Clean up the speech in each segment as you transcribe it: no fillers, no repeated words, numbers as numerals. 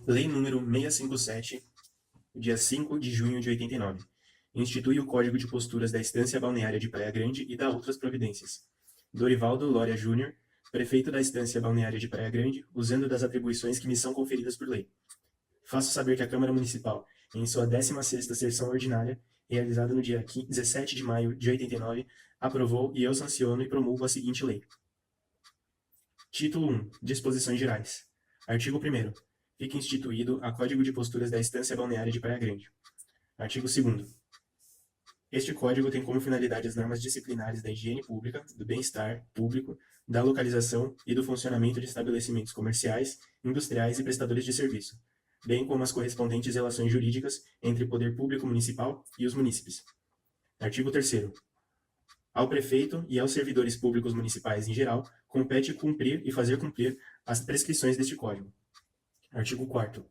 Lei número 657, dia 5 de junho de 89. Institui o Código de Posturas da Estância Balneária de Praia Grande e dá outras providências. Dorivaldo Lória Júnior, prefeito da Estância Balneária de Praia Grande, usando das atribuições que me são conferidas por lei. Faço saber que a Câmara Municipal, em sua 16ª sessão ordinária, realizada no dia 17 de maio de 89, aprovou e eu sanciono e promulgo a seguinte lei. Título 1. Disposições gerais. Artigo 1º. Fica instituído a Código de Posturas da Estância Balneária de Praia Grande. Artigo 2º. Este código tem como finalidade as normas disciplinares da higiene pública, do bem-estar público, da localização e do funcionamento de estabelecimentos comerciais, industriais e prestadores de serviço, bem como as correspondentes relações jurídicas entre o poder público municipal e os munícipes. Artigo 3º. Ao prefeito e aos servidores públicos municipais em geral, compete cumprir e fazer cumprir as prescrições deste código. Artigo 4º.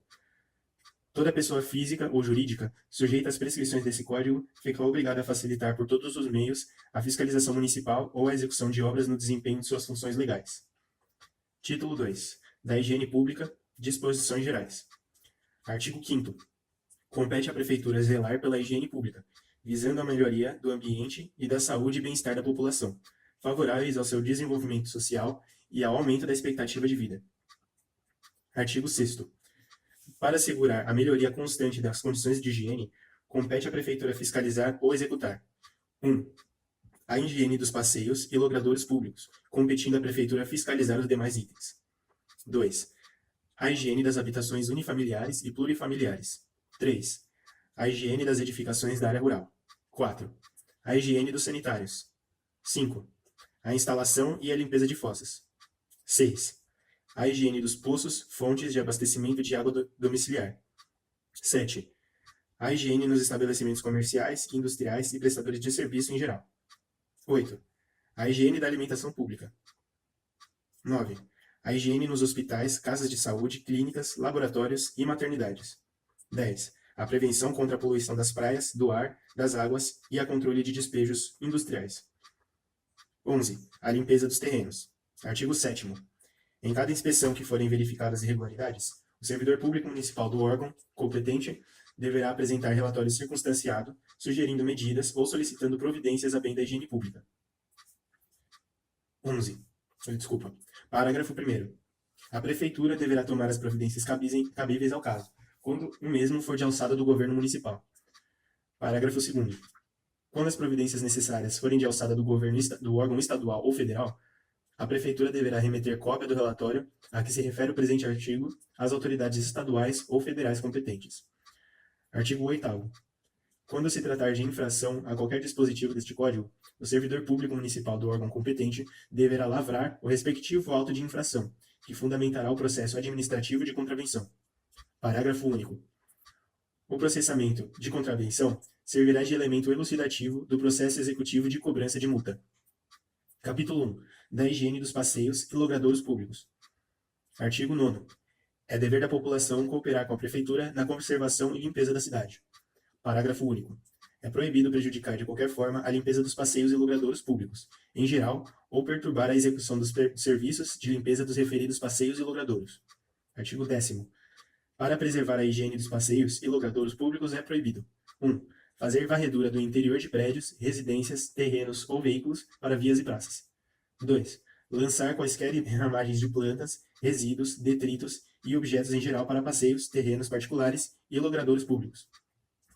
Toda pessoa física ou jurídica sujeita às prescrições desse código fica obrigada a facilitar por todos os meios a fiscalização municipal ou a execução de obras no desempenho de suas funções legais. Título 2. Da Higiene Pública, Disposições Gerais. Artigo 5º. Compete à Prefeitura zelar pela higiene pública, visando a melhoria do ambiente e da saúde e bem-estar da população, favoráveis ao seu desenvolvimento social e ao aumento da expectativa de vida. Artigo 6º. Para assegurar a melhoria constante das condições de higiene, compete à Prefeitura fiscalizar ou executar 1. A higiene dos passeios e logradouros públicos, competindo à Prefeitura fiscalizar os demais itens. 2. A higiene das habitações unifamiliares e plurifamiliares. 3. A higiene das edificações da área rural. 4. A higiene dos sanitários. 5. A instalação e a limpeza de fossas. 6. A higiene dos poços, fontes de abastecimento de água domiciliar. 7. A higiene nos estabelecimentos comerciais, industriais e prestadores de serviço em geral. 8. A higiene da alimentação pública. 9. A higiene nos hospitais, casas de saúde, clínicas, laboratórios e maternidades. 10. A prevenção contra a poluição das praias, do ar, das águas e a controle de despejos industriais. 11. A limpeza dos terrenos. Artigo 7º. Em cada inspeção que forem verificadas irregularidades, o servidor público municipal do órgão competente deverá apresentar relatório circunstanciado, sugerindo medidas ou solicitando providências a bem da higiene pública. 11. Parágrafo 1º. A Prefeitura deverá tomar as providências cabíveis ao caso, quando o mesmo for de alçada do governo municipal. Parágrafo 2º. Quando as providências necessárias forem de alçada do órgão estadual ou federal, a Prefeitura deverá remeter cópia do relatório a que se refere o presente artigo às autoridades estaduais ou federais competentes. Artigo 8º. Quando se tratar de infração a qualquer dispositivo deste Código, o servidor público municipal do órgão competente deverá lavrar o respectivo auto de infração, que fundamentará o processo administrativo de contravenção. Parágrafo único. O processamento de contravenção servirá de elemento elucidativo do processo executivo de cobrança de multa. Capítulo 1. Da higiene dos passeios e logradouros públicos. Artigo 9º. É dever da população cooperar com a Prefeitura na conservação e limpeza da cidade. Parágrafo único. É proibido prejudicar de qualquer forma a limpeza dos passeios e logradouros públicos, em geral, ou perturbar a execução dos serviços de limpeza dos referidos passeios e logradouros. Artigo 10º. Para preservar a higiene dos passeios e logradouros públicos é proibido 1. Fazer varredura do interior de prédios, residências, terrenos ou veículos para vias e praças. 2. Lançar quaisquer ramagens de plantas, resíduos, detritos e objetos em geral para passeios, terrenos particulares e logradouros públicos.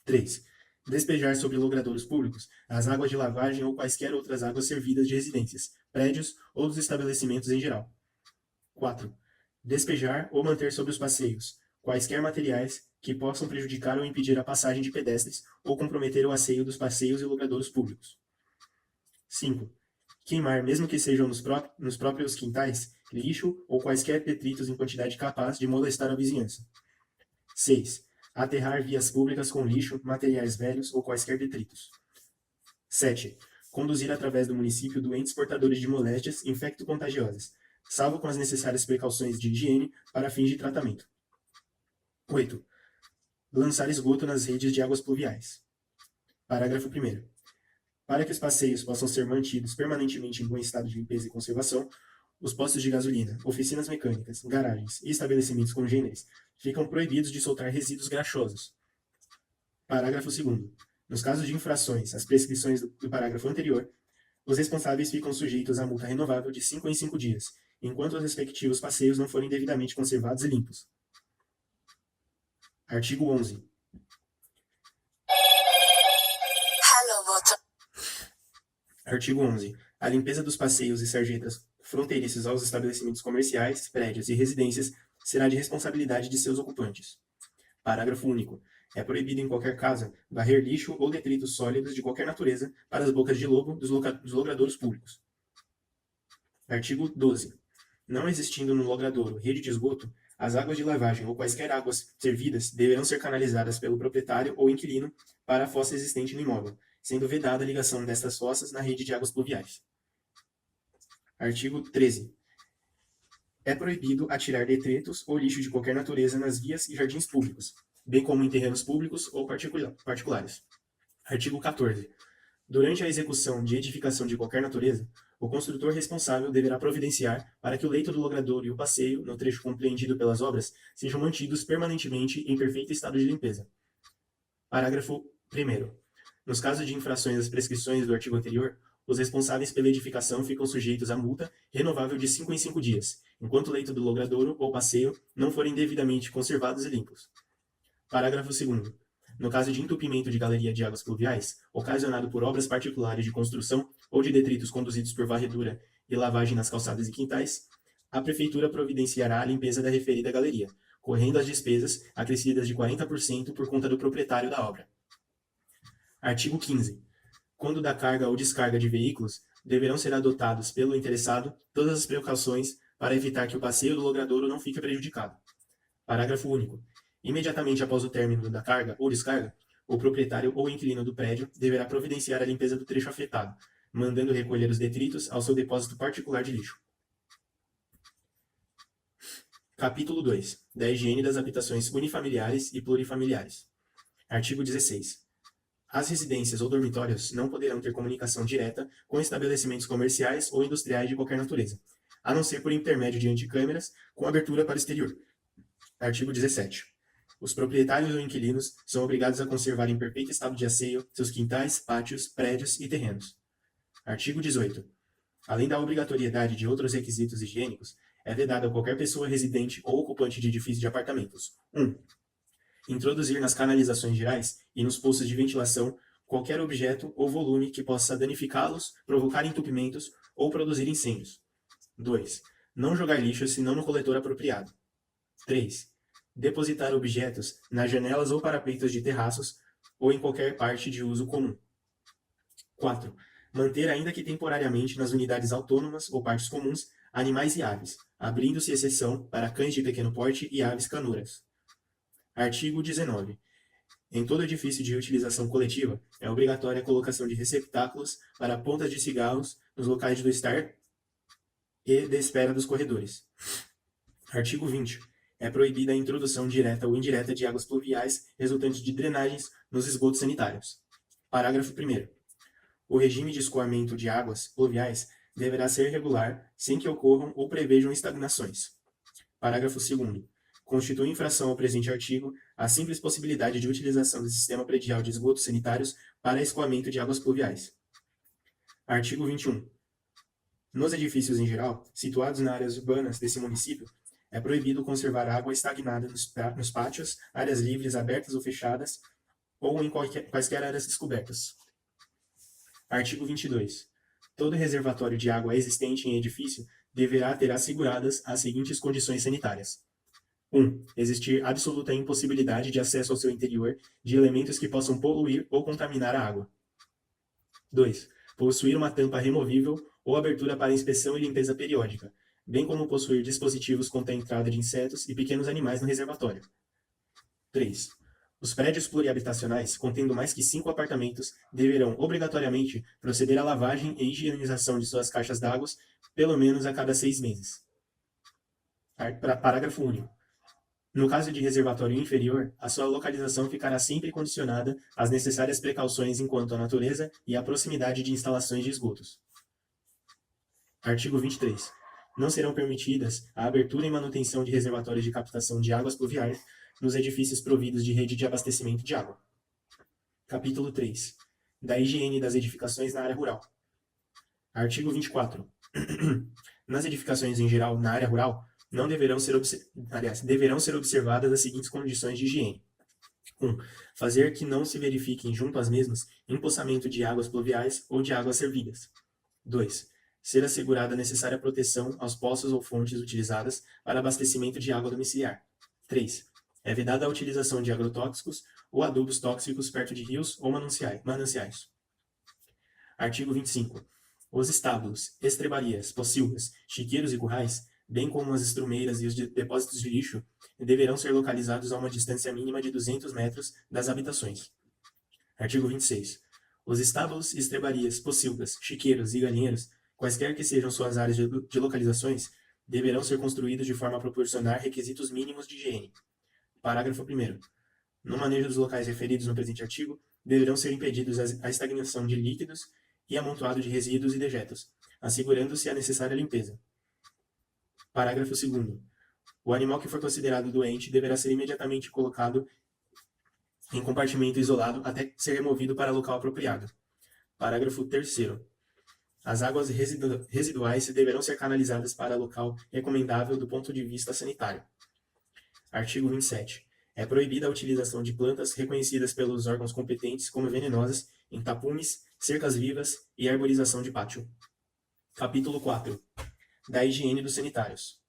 3. Despejar sobre logradouros públicos as águas de lavagem ou quaisquer outras águas servidas de residências, prédios ou dos estabelecimentos em geral. 4. Despejar ou manter sobre os passeios quaisquer materiais que possam prejudicar ou impedir a passagem de pedestres ou comprometer o asseio dos passeios e logradouros públicos. 5. Queimar, mesmo que sejam nos próprios quintais, lixo ou quaisquer detritos em quantidade capaz de molestar a vizinhança. 6. Aterrar vias públicas com lixo, materiais velhos ou quaisquer detritos. 7. Conduzir através do município doentes portadores de moléstias infecto-contagiosas, salvo com as necessárias precauções de higiene para fins de tratamento. 8. Lançar esgoto nas redes de águas pluviais. Parágrafo 1º. Para que os passeios possam ser mantidos permanentemente em bom estado de limpeza e conservação, Os postos de gasolina, oficinas mecânicas, garagens e estabelecimentos congêneres ficam proibidos de soltar resíduos graxosos. Parágrafo 2º. Nos casos de infrações às prescrições do parágrafo anterior, os responsáveis ficam sujeitos a multa renovável de 5 em 5 dias, enquanto os respectivos passeios não forem devidamente conservados e limpos. Artigo 11. Artigo 11. A limpeza dos passeios e sarjetas fronteiriços aos estabelecimentos comerciais, prédios e residências será de responsabilidade de seus ocupantes. Parágrafo único. É proibido em qualquer casa varrer lixo ou detritos sólidos de qualquer natureza para as bocas de lobo dos logradouros públicos. Artigo 12. Não existindo no logradouro rede de esgoto, as águas de lavagem ou quaisquer águas servidas deverão ser canalizadas pelo proprietário ou inquilino para a fossa existente no imóvel, sendo vedada a ligação destas fossas na rede de águas pluviais. Artigo 13. É proibido atirar detritos ou lixo de qualquer natureza nas vias e jardins públicos, bem como em terrenos públicos ou particulares. Artigo 14. Durante a execução de edificação de qualquer natureza, o construtor responsável deverá providenciar para que o leito do logradouro e o passeio, no trecho compreendido pelas obras, sejam mantidos permanentemente em perfeito estado de limpeza. Parágrafo 1º. Nos casos de infrações às prescrições do artigo anterior, os responsáveis pela edificação ficam sujeitos a multa renovável de 5 em 5 dias, enquanto o leito do logradouro ou passeio não forem devidamente conservados e limpos. Parágrafo 2º. No caso de entupimento de galeria de águas pluviais, ocasionado por obras particulares de construção ou de detritos conduzidos por varredura e lavagem nas calçadas e quintais, a Prefeitura providenciará a limpeza da referida galeria, correndo as despesas acrescidas de 40% por conta do proprietário da obra. Artigo 15. Quando da carga ou descarga de veículos, deverão ser adotados pelo interessado todas as precauções para evitar que o passeio do logradouro não fique prejudicado. Parágrafo único. Imediatamente após o término da carga ou descarga, o proprietário ou inquilino do prédio deverá providenciar a limpeza do trecho afetado, mandando recolher os detritos ao seu depósito particular de lixo. Capítulo 2. Da higiene das habitações unifamiliares e plurifamiliares. Artigo 16. As residências ou dormitórios não poderão ter comunicação direta com estabelecimentos comerciais ou industriais de qualquer natureza, a não ser por intermédio de antecâmeras com abertura para o exterior. Artigo 17. Os proprietários ou inquilinos são obrigados a conservar em perfeito estado de asseio seus quintais, pátios, prédios e terrenos. Artigo 18. Além da obrigatoriedade de outros requisitos higiênicos, é vedado a qualquer pessoa residente ou ocupante de edifício de apartamentos: 1. Introduzir nas canalizações gerais e nos poços de ventilação qualquer objeto ou volume que possa danificá-los, provocar entupimentos ou produzir incêndios. 2. Não jogar lixo senão no coletor apropriado. 3. Depositar objetos nas janelas ou parapeitos de terraços ou em qualquer parte de uso comum. 4. Manter, ainda que temporariamente, nas unidades autônomas ou partes comuns, animais e aves, abrindo-se exceção para cães de pequeno porte e aves canuras. Artigo 19. Em todo edifício de utilização coletiva, é obrigatória a colocação de receptáculos para pontas de cigarros nos locais do estar e de espera dos corredores. Artigo 20. É proibida a introdução direta ou indireta de águas pluviais resultantes de drenagens nos esgotos sanitários. Parágrafo 1º. O regime de escoamento de águas pluviais deverá ser regular, sem que ocorram ou prevejam estagnações. Parágrafo 2º. Constitui infração ao presente artigo a simples possibilidade de utilização do sistema predial de esgotos sanitários para escoamento de águas pluviais. Artigo 21. Nos edifícios em geral, situados nas áreas urbanas desse município, é proibido conservar água estagnada nos pátios, áreas livres, abertas ou fechadas, ou em quaisquer áreas descobertas. Artigo 22. Todo reservatório de água existente em edifício deverá ter asseguradas as seguintes condições sanitárias: 1. Existir absoluta impossibilidade de acesso ao seu interior de elementos que possam poluir ou contaminar a água. 2. Possuir uma tampa removível ou abertura para inspeção e limpeza periódica, bem como possuir dispositivos contra a entrada de insetos e pequenos animais no reservatório. 3. Os prédios plurihabitacionais, contendo mais que 5 apartamentos, deverão, obrigatoriamente, proceder à lavagem e higienização de suas caixas d'água pelo menos a cada 6 meses. Parágrafo único. No caso de reservatório inferior, a sua localização ficará sempre condicionada às necessárias precauções enquanto à natureza e à proximidade de instalações de esgotos. Artigo 23. Não serão permitidas a abertura e manutenção de reservatórios de captação de águas pluviais nos edifícios providos de rede de abastecimento de água. Capítulo 3. Da higiene das edificações na área rural. Artigo 24. Nas edificações em geral na área rural, não deverão ser, deverão ser observadas as seguintes condições de higiene. 1. Fazer que não se verifiquem junto às mesmas empoçamento de águas pluviais ou de águas servidas. 2. Ser assegurada a necessária proteção aos poços ou fontes utilizadas para abastecimento de água domiciliar. 3. É vedada a utilização de agrotóxicos ou adubos tóxicos perto de rios ou mananciais. Artigo 25. Os estábulos, estrebarias, pocilgas, chiqueiros e currais, bem como as estrumeiras e os depósitos de lixo, deverão ser localizados a uma distância mínima de 200 metros das habitações. Artigo 26. Os estábulos, estrebarias, pocilgas, chiqueiros e galinheiros, quaisquer que sejam suas áreas de localizações, deverão ser construídos de forma a proporcionar requisitos mínimos de higiene. Parágrafo 1º. No manejo dos locais referidos no presente artigo, deverão ser impedidos a estagnação de líquidos e amontoado de resíduos e dejetos, assegurando-se a necessária limpeza. Parágrafo 2º. O animal que for considerado doente deverá ser imediatamente colocado em compartimento isolado até ser removido para local apropriado. Parágrafo 3º. As águas residuais deverão ser canalizadas para local recomendável do ponto de vista sanitário. Artigo 27. É proibida a utilização de plantas reconhecidas pelos órgãos competentes como venenosas em tapumes, cercas vivas e arborização de pátio. Capítulo 4. Da higiene dos sanitários.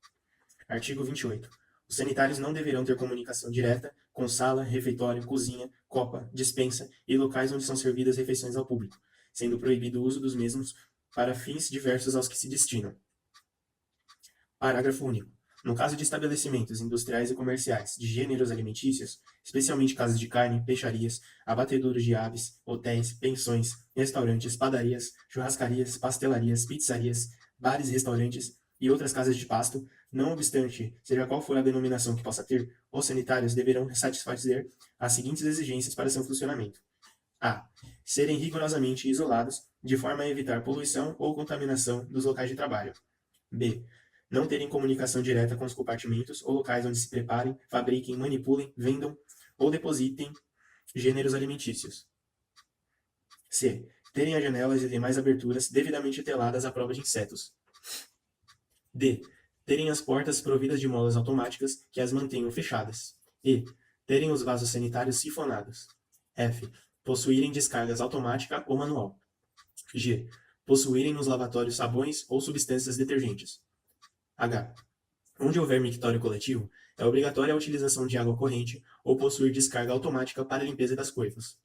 Artigo 28. Os sanitários não deverão ter comunicação direta com sala, refeitório, cozinha, copa, despensa e locais onde são servidas refeições ao público, sendo proibido o uso dos mesmos para fins diversos aos que se destinam. Parágrafo único. No caso de estabelecimentos industriais e comerciais de gêneros alimentícios, especialmente casas de carne, peixarias, abatedouros de aves, hotéis, pensões, restaurantes, padarias, churrascarias, pastelarias, pizzarias, bares e restaurantes e outras casas de pasto, não obstante, seja qual for a denominação que possa ter, os sanitários deverão satisfazer as seguintes exigências para seu funcionamento. A. Serem rigorosamente isolados, de forma a evitar poluição ou contaminação dos locais de trabalho. B. Não terem comunicação direta com os compartimentos ou locais onde se preparem, fabriquem, manipulem, vendam ou depositem gêneros alimentícios. C. Terem as janelas e demais aberturas devidamente teladas à prova de insetos. D. Terem as portas providas de molas automáticas que as mantenham fechadas. E. Terem os vasos sanitários sifonados. F. Possuírem descargas automática ou manual. G. Possuírem nos lavatórios sabões ou substâncias detergentes. H. Onde houver mictório coletivo, é obrigatória a utilização de água corrente ou possuir descarga automática para a limpeza das coifas.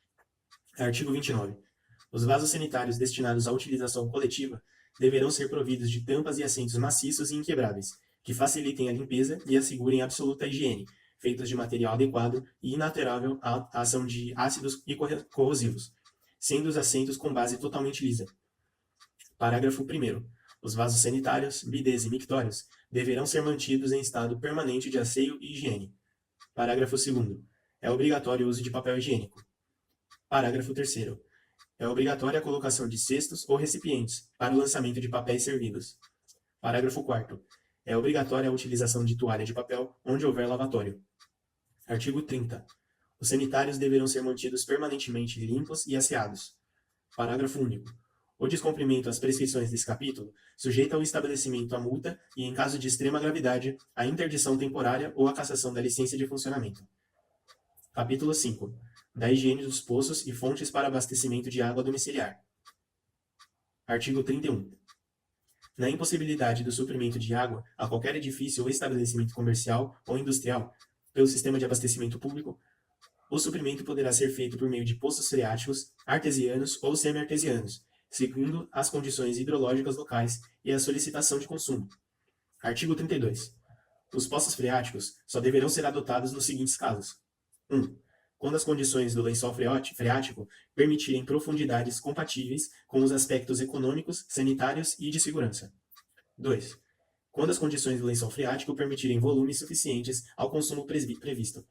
Artigo 29. Os vasos sanitários destinados à utilização coletiva deverão ser providos de tampas e assentos maciços e inquebráveis, que facilitem a limpeza e assegurem absoluta higiene, feitos de material adequado e inalterável à ação de ácidos e corrosivos, sendo os assentos com base totalmente lisa. Parágrafo 1º. Os vasos sanitários, bidês e mictórios deverão ser mantidos em estado permanente de asseio e higiene. Parágrafo 2º. É obrigatório o uso de papel higiênico. Parágrafo 3º. É obrigatória a colocação de cestos ou recipientes para o lançamento de papéis servidos. Parágrafo 4º. É obrigatória a utilização de toalha de papel onde houver lavatório. Artigo 30. Os sanitários deverão ser mantidos permanentemente limpos e asseados. Parágrafo único. O descumprimento às prescrições desse capítulo sujeita ao estabelecimento a multa e, em caso de extrema gravidade, a interdição temporária ou a cassação da licença de funcionamento. Capítulo 5. Da higiene dos poços e fontes para abastecimento de água domiciliar. Artigo 31. Na impossibilidade do suprimento de água a qualquer edifício ou estabelecimento comercial ou industrial pelo sistema de abastecimento público, o suprimento poderá ser feito por meio de poços freáticos, artesianos ou semi-artesianos, segundo as condições hidrológicas locais e a solicitação de consumo. Artigo 32. Os poços freáticos só deverão ser adotados nos seguintes casos. 1. Quando as condições do lençol freático permitirem profundidades compatíveis com os aspectos econômicos, sanitários e de segurança. 2. Quando as condições do lençol freático permitirem volumes suficientes ao consumo previsto.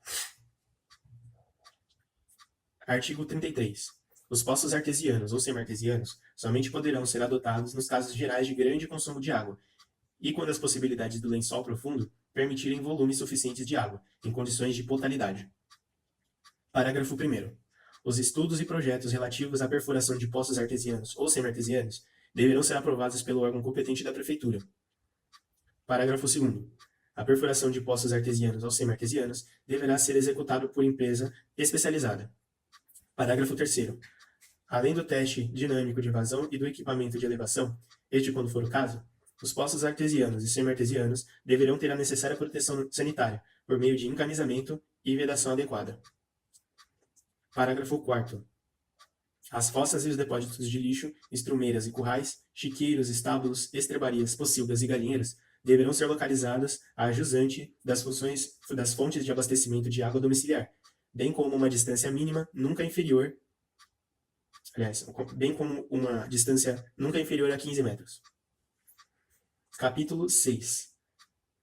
Artigo 33. Os poços artesianos ou semi-artesianos somente poderão ser adotados nos casos gerais de grande consumo de água e quando as possibilidades do lençol profundo permitirem volumes suficientes de água, em condições de potalidade. Parágrafo 1º. Os estudos e projetos relativos à perfuração de poços artesianos ou semi-artesianos deverão ser aprovados pelo órgão competente da Prefeitura. Parágrafo 2º. A perfuração de poços artesianos ou semi-artesianos deverá ser executada por empresa especializada. Parágrafo 3º. Além do teste dinâmico de vazão e do equipamento de elevação, este quando for o caso, os poços artesianos e semi-artesianos deverão ter a necessária proteção sanitária, por meio de encanizamento e vedação adequada. Parágrafo 4º. As fossas e os depósitos de lixo, estrumeiras e currais, chiqueiros, estábulos, estrebarias, pocilgas e galinheiros deverão ser localizados a jusante das fontes de abastecimento de água domiciliar, bem como uma distância nunca inferior a 15 metros. Capítulo 6.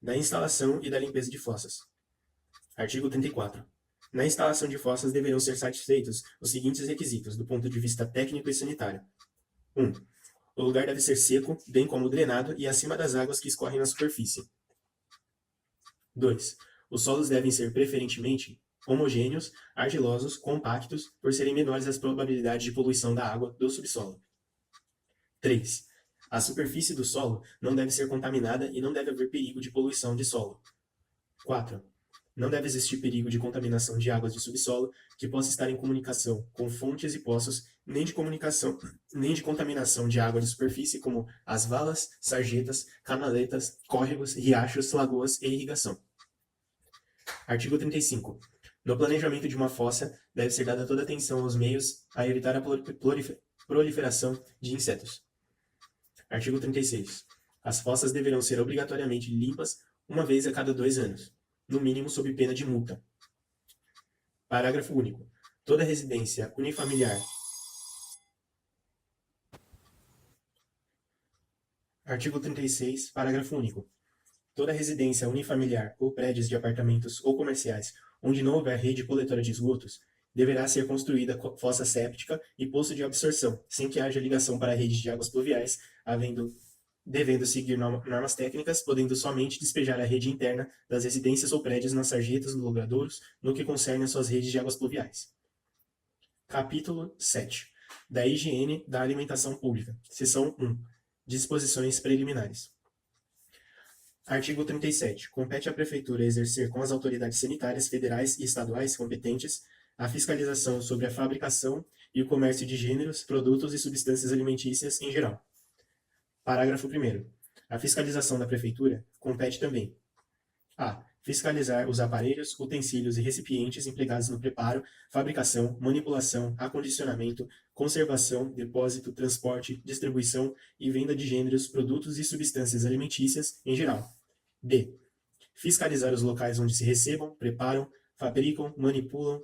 Da instalação e da limpeza de fossas. Artigo 34. Na instalação de fossas deverão ser satisfeitos os seguintes requisitos do ponto de vista técnico e sanitário. 1. O lugar deve ser seco, bem como drenado e acima das águas que escorrem na superfície. 2. Os solos devem ser preferentemente homogêneos, argilosos, compactos, por serem menores as probabilidades de poluição da água do subsolo. 3. A superfície do solo não deve ser contaminada e não deve haver perigo de poluição de solo. 4. Não deve existir perigo de contaminação de águas de subsolo que possa estar em comunicação com fontes e poços, nem de contaminação de água de superfície, como as valas, sarjetas, canaletas, córregos, riachos, lagoas e irrigação. Artigo 35. No planejamento de uma fossa, deve ser dada toda atenção aos meios a evitar a proliferação de insetos. Artigo 36. As fossas deverão ser obrigatoriamente limpas uma vez a cada 2 anos, no mínimo sob pena de multa. Parágrafo único. Toda residência unifamiliar. Artigo 36, parágrafo único. Toda residência unifamiliar ou prédios de apartamentos ou comerciais onde não houver rede coletora de esgotos deverá ser construída fossa séptica e poço de absorção, sem que haja ligação para redes de águas pluviais, devendo seguir normas técnicas, podendo somente despejar a rede interna das residências ou prédios nas sarjetas dos logradouros no que concerne às suas redes de águas pluviais. Capítulo 7. Da higiene da alimentação pública. Seção 1. Disposições preliminares. Artigo 37. Compete à Prefeitura exercer com as autoridades sanitárias federais e estaduais competentes a fiscalização sobre a fabricação e o comércio de gêneros, produtos e substâncias alimentícias em geral. Parágrafo 1º. A fiscalização da Prefeitura compete também a. Fiscalizar os aparelhos, utensílios e recipientes empregados no preparo, fabricação, manipulação, acondicionamento, conservação, depósito, transporte, distribuição e venda de gêneros, produtos e substâncias alimentícias em geral. B. Fiscalizar os locais onde se recebam, preparam, fabricam, manipulam,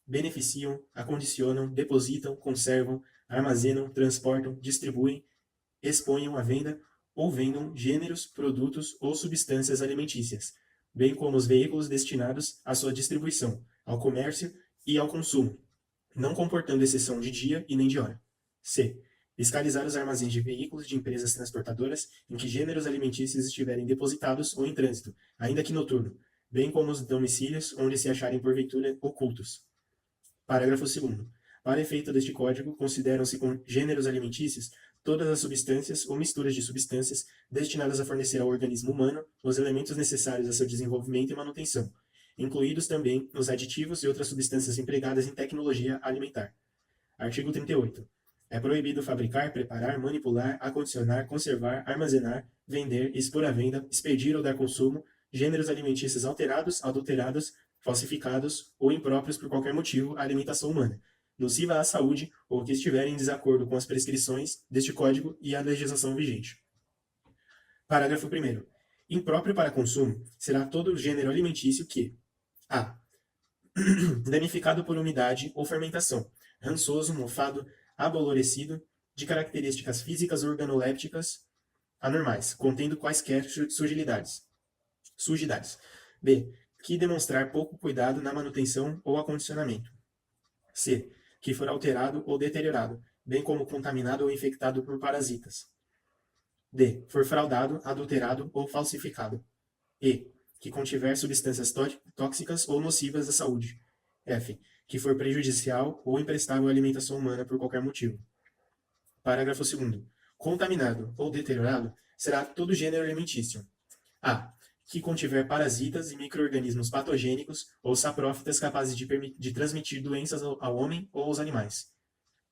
beneficiam, acondicionam, depositam, conservam, armazenam, transportam, distribuem, exponham à venda ou vendam gêneros, produtos ou substâncias alimentícias, bem como os veículos destinados à sua distribuição, ao comércio e ao consumo, não comportando exceção de dia e nem de hora. C. Fiscalizar os armazéns de veículos de empresas transportadoras em que gêneros alimentícios estiverem depositados ou em trânsito, ainda que noturno, bem como os domicílios onde se acharem porventura ocultos. Parágrafo 2º. Para efeito deste Código, consideram-se com gêneros alimentícios todas as substâncias ou misturas de substâncias destinadas a fornecer ao organismo humano os elementos necessários a seu desenvolvimento e manutenção, incluídos também os aditivos e outras substâncias empregadas em tecnologia alimentar. Artigo 38. É proibido fabricar, preparar, manipular, acondicionar, conservar, armazenar, vender, expor à venda, expedir ou dar consumo gêneros alimentícios alterados, adulterados, falsificados ou impróprios por qualquer motivo à alimentação humana, nociva à saúde ou que estiver em desacordo com as prescrições deste Código e a legislação vigente. Parágrafo 1º. Impróprio para consumo será todo o gênero alimentício que a. Danificado por umidade ou fermentação, rançoso, mofado, abolorecido, de características físicas organolépticas anormais, contendo quaisquer sujidades. B. Que demonstrar pouco cuidado na manutenção ou acondicionamento. C. Que for alterado ou deteriorado, bem como contaminado ou infectado por parasitas. D. For fraudado, adulterado ou falsificado. E. Que contiver substâncias tóxicas ou nocivas à saúde. F. Que for prejudicial ou imprestável à alimentação humana por qualquer motivo. Parágrafo 2º. Contaminado ou deteriorado será todo gênero alimentício. A. Que contiver parasitas e micro-organismos patogênicos ou saprófitas capazes de transmitir doenças ao homem ou aos animais.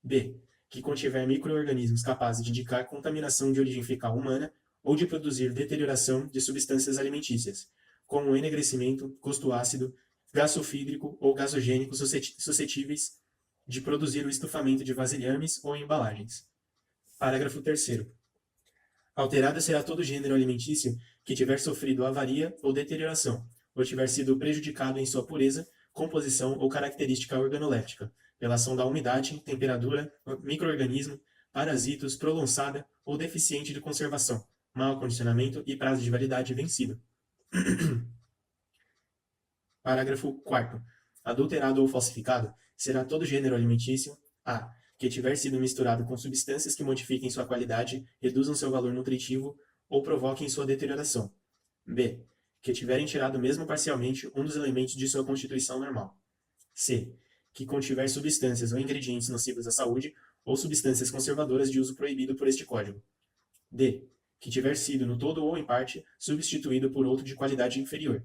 B. Que contiver micro-organismos capazes de indicar contaminação de origem fecal humana ou de produzir deterioração de substâncias alimentícias, como enegrecimento, gosto ácido, gás sulfídrico ou gasogênico suscetíveis de produzir o estufamento de vasilhames ou embalagens. Parágrafo 3º. Alterado será todo gênero alimentício que tiver sofrido avaria ou deterioração, ou tiver sido prejudicado em sua pureza, composição ou característica organoléptica, pela ação da umidade, temperatura, micro-organismo, parasitos, prolongada ou deficiente de conservação, mau acondicionamento e prazo de validade vencido. Parágrafo 4º. Adulterado ou falsificado será todo gênero alimentício a. Que tiver sido misturado com substâncias que modifiquem sua qualidade, reduzam seu valor nutritivo ou provoquem sua deterioração. B. Que tiverem tirado mesmo parcialmente um dos elementos de sua constituição normal. C. Que contiver substâncias ou ingredientes nocivos à saúde ou substâncias conservadoras de uso proibido por este Código. D. Que tiver sido, no todo ou em parte, substituído por outro de qualidade inferior.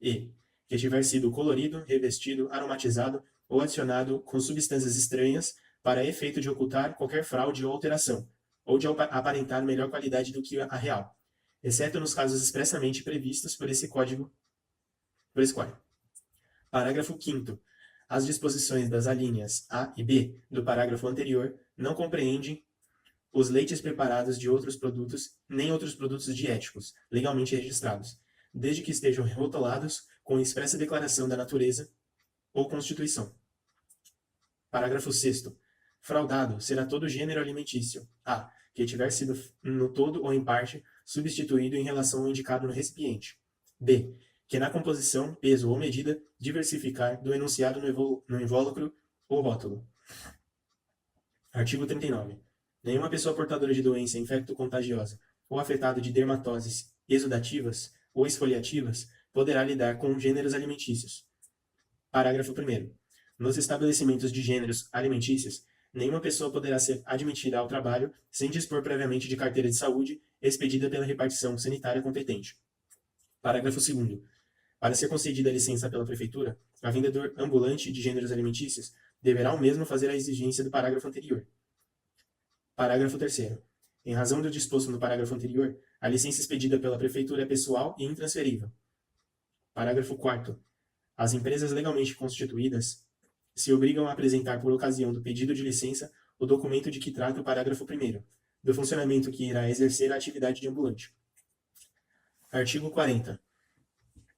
E. Que tiver sido colorido, revestido, aromatizado ou adicionado com substâncias estranhas para efeito de ocultar qualquer fraude ou alteração, ou de aparentar melhor qualidade do que a real, exceto nos casos expressamente previstos por esse Código. Parágrafo 5º. As disposições das alíneas A e B do parágrafo anterior não compreendem os leites preparados de outros produtos, nem outros produtos dietéticos, legalmente registrados, desde que estejam rotulados com expressa declaração da natureza ou constituição. Parágrafo 6º. Fraudado será todo gênero alimentício a. Que tiver sido, no todo ou em parte, substituído em relação ao indicado no recipiente. B. Que na composição, peso ou medida diversificar do enunciado no invólucro ou rótulo. Artigo 39. Nenhuma pessoa portadora de doença infecto-contagiosa ou afetada de dermatoses exudativas ou esfoliativas poderá lidar com gêneros alimentícios. Parágrafo 1º. Nos estabelecimentos de gêneros alimentícios, nenhuma pessoa poderá ser admitida ao trabalho sem dispor previamente de carteira de saúde expedida pela repartição sanitária competente. Parágrafo 2º. Para ser concedida a licença pela Prefeitura, a vendedor ambulante de gêneros alimentícios deverá o mesmo fazer a exigência do parágrafo anterior. Parágrafo 3º. Em razão do disposto no parágrafo anterior, a licença expedida pela Prefeitura é pessoal e intransferível. Parágrafo 4º. As empresas legalmente constituídas se obrigam a apresentar por ocasião do pedido de licença o documento de que trata o parágrafo 1º, do funcionamento que irá exercer a atividade de ambulante. Artigo 40.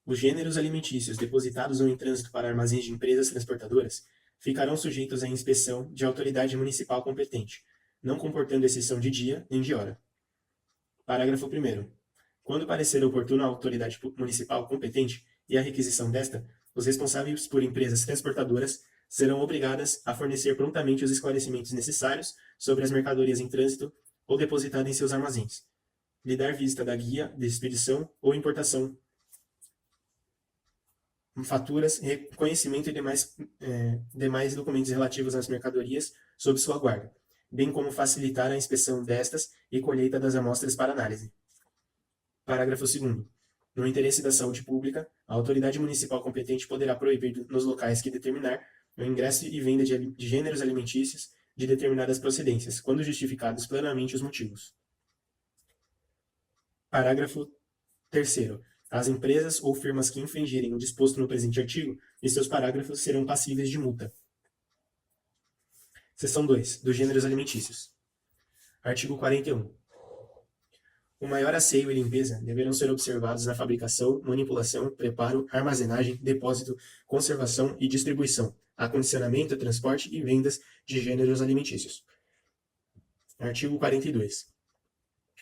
Os gêneros alimentícios depositados ou em trânsito para armazéns de empresas transportadoras ficarão sujeitos à inspeção de autoridade municipal competente, não comportando exceção de dia nem de hora. Parágrafo 1º. Quando parecer oportuno à autoridade municipal competente e a requisição desta, os responsáveis por empresas transportadoras serão obrigadas a fornecer prontamente os esclarecimentos necessários sobre as mercadorias em trânsito ou depositadas em seus armazéns, lhe dar vista da guia de expedição ou importação, faturas, reconhecimento e demais documentos relativos às mercadorias sob sua guarda, bem como facilitar a inspeção destas e colheita das amostras para análise. Parágrafo 2º. No interesse da saúde pública, a autoridade municipal competente poderá proibir nos locais que determinar o ingresso e venda de gêneros alimentícios de determinadas procedências, quando justificados plenamente os motivos. Parágrafo 3º. As empresas ou firmas que infringirem o disposto no presente artigo e seus parágrafos serão passíveis de multa. Seção 2. Dos gêneros alimentícios. Artigo 41. O maior asseio e limpeza deverão ser observados na fabricação, manipulação, preparo, armazenagem, depósito, conservação e distribuição, acondicionamento, transporte e vendas de gêneros alimentícios. Artigo 42.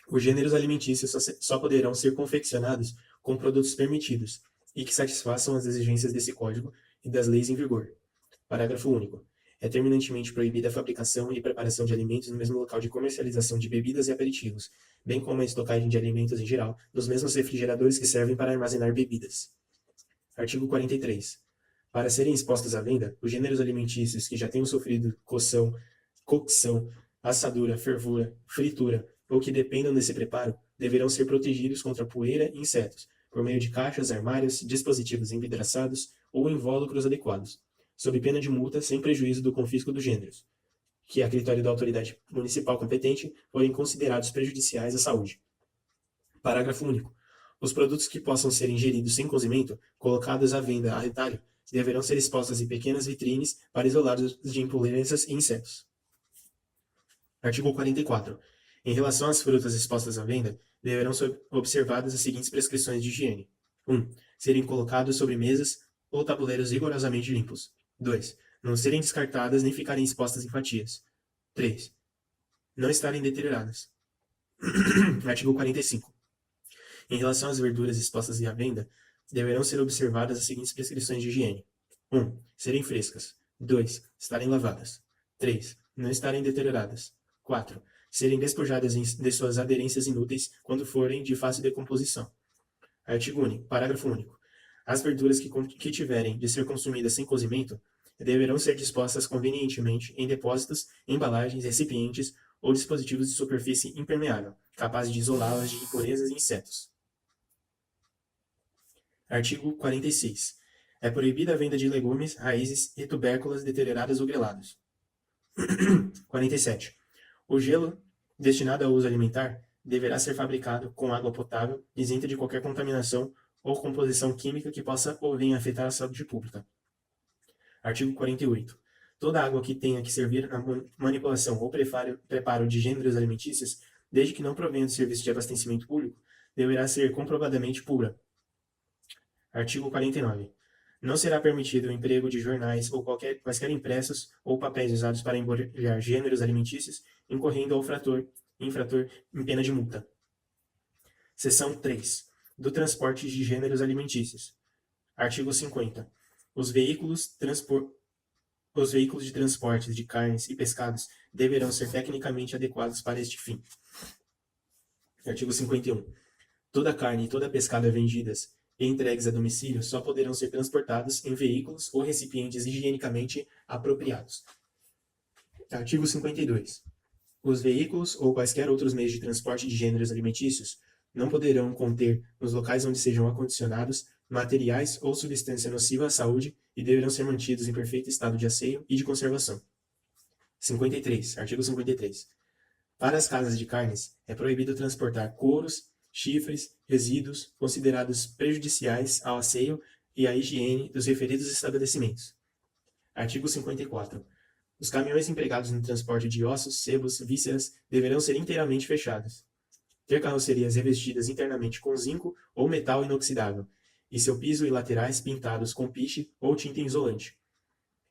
Os gêneros alimentícios só poderão ser confeccionados com produtos permitidos e que satisfaçam as exigências desse Código e das leis em vigor. Parágrafo único. É terminantemente proibida a fabricação e preparação de alimentos no mesmo local de comercialização de bebidas e aperitivos, bem como a estocagem de alimentos em geral, nos mesmos refrigeradores que servem para armazenar bebidas. Artigo 43. Para serem expostos à venda, os gêneros alimentícios que já tenham sofrido cocção, assadura, fervura, fritura ou que dependam desse preparo, deverão ser protegidos contra poeira e insetos, por meio de caixas, armários, dispositivos envidraçados ou invólucros adequados, sob pena de multa sem prejuízo do confisco dos gêneros, que, a critério da autoridade municipal competente, forem considerados prejudiciais à saúde. Parágrafo único. Os produtos que possam ser ingeridos sem cozimento, colocados à venda a retalho, deverão ser expostos em pequenas vitrines para isolá-los de impurezas e insetos. Artigo 44. Em relação às frutas expostas à venda, deverão ser observadas as seguintes prescrições de higiene. 1. Serem colocados sobre mesas ou tabuleiros rigorosamente limpos. 2. Não serem descartadas nem ficarem expostas em fatias. 3. Não estarem deterioradas. Artigo 45. Em relação às verduras expostas à venda, deverão ser observadas as seguintes prescrições de higiene. 1. Serem frescas. 2. Estarem lavadas. 3. Não estarem deterioradas. 4. Serem despojadas de suas aderências inúteis quando forem de fácil decomposição. Artigo único. Parágrafo único. As verduras que tiverem de ser consumidas sem cozimento deverão ser dispostas convenientemente em depósitos, embalagens, recipientes ou dispositivos de superfície impermeável, capazes de isolá-las de impurezas e insetos. Artigo 46. É proibida a venda de legumes, raízes e tubérculos deterioradas ou grelados. 47. O gelo destinado ao uso alimentar deverá ser fabricado com água potável, isenta de qualquer contaminação ou composição química que possa ou venha afetar a saúde pública. Artigo 48. Toda água que tenha que servir na manipulação ou preparo de gêneros alimentícios, desde que não provenha do serviço de abastecimento público, deverá ser comprovadamente pura. Artigo 49. Não será permitido o emprego de jornais ou quaisquer impressos ou papéis usados para embrulhar gêneros alimentícios, incorrendo ao infrator em pena de multa. Seção 3. Do transporte de gêneros alimentícios. Artigo 50. Os veículos de transporte de carnes e pescados deverão ser tecnicamente adequados para este fim. Artigo 51. Toda carne e toda pescada vendidas e entregues a domicílio só poderão ser transportados em veículos ou recipientes higienicamente apropriados. Artigo 52. Os veículos ou quaisquer outros meios de transporte de gêneros alimentícios não poderão conter, nos locais onde sejam acondicionados, materiais ou substância nociva à saúde e deverão ser mantidos em perfeito estado de asseio e de conservação. 53. Artigo 53. Para as casas de carnes, é proibido transportar couros, chifres, resíduos considerados prejudiciais ao asseio e à higiene dos referidos estabelecimentos. Artigo 54. Os caminhões empregados no transporte de ossos, sebos, vísceras deverão ser inteiramente fechados. Ter carrocerias revestidas internamente com zinco ou metal inoxidável, e seu piso e laterais pintados com piche ou tinta isolante.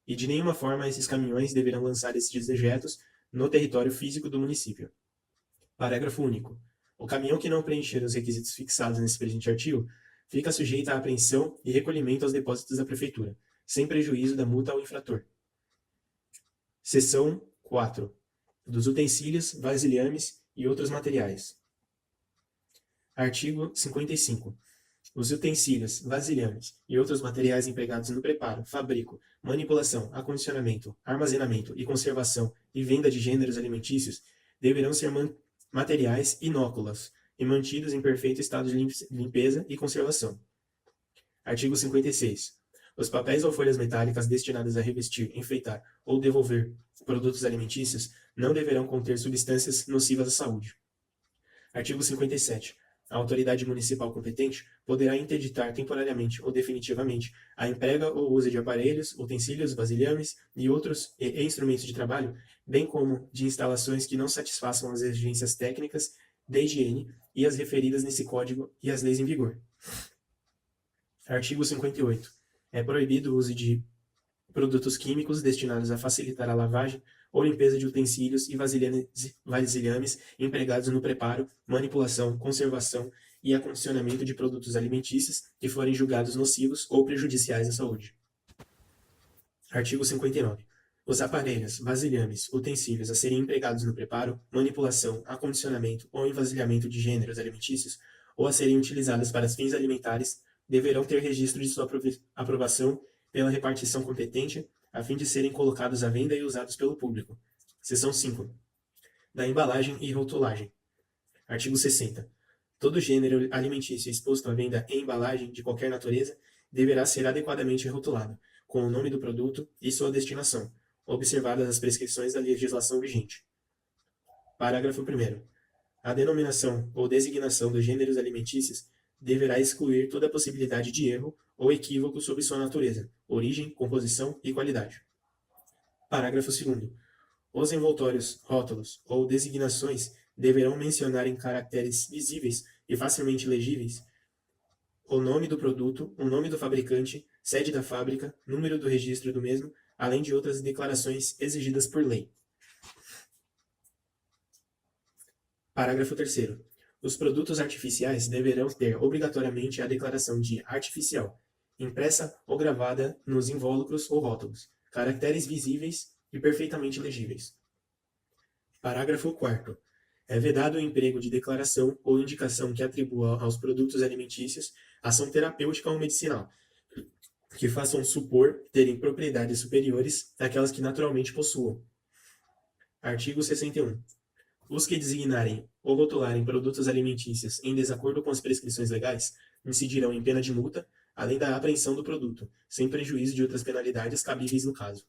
E de nenhuma forma esses caminhões deverão lançar esses dejetos no território físico do município. Parágrafo único. O caminhão que não preencher os requisitos fixados nesse presente artigo fica sujeito à apreensão e recolhimento aos depósitos da Prefeitura, sem prejuízo da multa ao infrator. Seção 4. Dos utensílios, vasilhames e outros materiais. Artigo 55. Os utensílios, vasilhames e outros materiais empregados no preparo, fabrico, manipulação, acondicionamento, armazenamento e conservação e venda de gêneros alimentícios deverão ser materiais inóculos e mantidos em perfeito estado de limpeza e conservação. Artigo 56. Os papéis ou folhas metálicas destinadas a revestir, enfeitar ou devolver produtos alimentícios não deverão conter substâncias nocivas à saúde. Artigo 57. A autoridade municipal competente poderá interditar temporariamente ou definitivamente a emprega ou uso de aparelhos, utensílios, vasilhames e outros instrumentos de trabalho, bem como de instalações que não satisfaçam as exigências técnicas de higiene e as referidas nesse Código e as leis em vigor. Artigo 58. É proibido o uso de produtos químicos destinados a facilitar a lavagem ou limpeza de utensílios e vasilhames empregados no preparo, manipulação, conservação e acondicionamento de produtos alimentícios que forem julgados nocivos ou prejudiciais à saúde. Artigo 59. Os aparelhos, vasilhames, utensílios a serem empregados no preparo, manipulação, acondicionamento ou envasilhamento de gêneros alimentícios ou a serem utilizados para fins alimentares deverão ter registro de sua aprovação pela repartição competente a fim de serem colocados à venda e usados pelo público. Seção 5. Da embalagem e rotulagem. Artigo 60. Todo gênero alimentício exposto à venda em embalagem de qualquer natureza deverá ser adequadamente rotulado, com o nome do produto e sua destinação, observadas as prescrições da legislação vigente. Parágrafo 1º. A denominação ou designação dos gêneros alimentícios deverá excluir toda possibilidade de erro ou equívoco sobre sua natureza, origem, composição e qualidade. Parágrafo 2º. Os envoltórios, rótulos ou designações deverão mencionar em caracteres visíveis e facilmente legíveis o nome do produto, o nome do fabricante, sede da fábrica, número do registro do mesmo, além de outras declarações exigidas por lei. Parágrafo 3º. Os produtos artificiais deverão ter obrigatoriamente a declaração de artificial, impressa ou gravada nos invólucros ou rótulos, caracteres visíveis e perfeitamente legíveis. Parágrafo 4º. É vedado o emprego de declaração ou indicação que atribua aos produtos alimentícios ação terapêutica ou medicinal, que façam supor terem propriedades superiores àquelas que naturalmente possuam. Artigo 61. Os que designarem ou rotularem produtos alimentícios em desacordo com as prescrições legais incidirão em pena de multa, além da apreensão do produto, sem prejuízo de outras penalidades cabíveis no caso.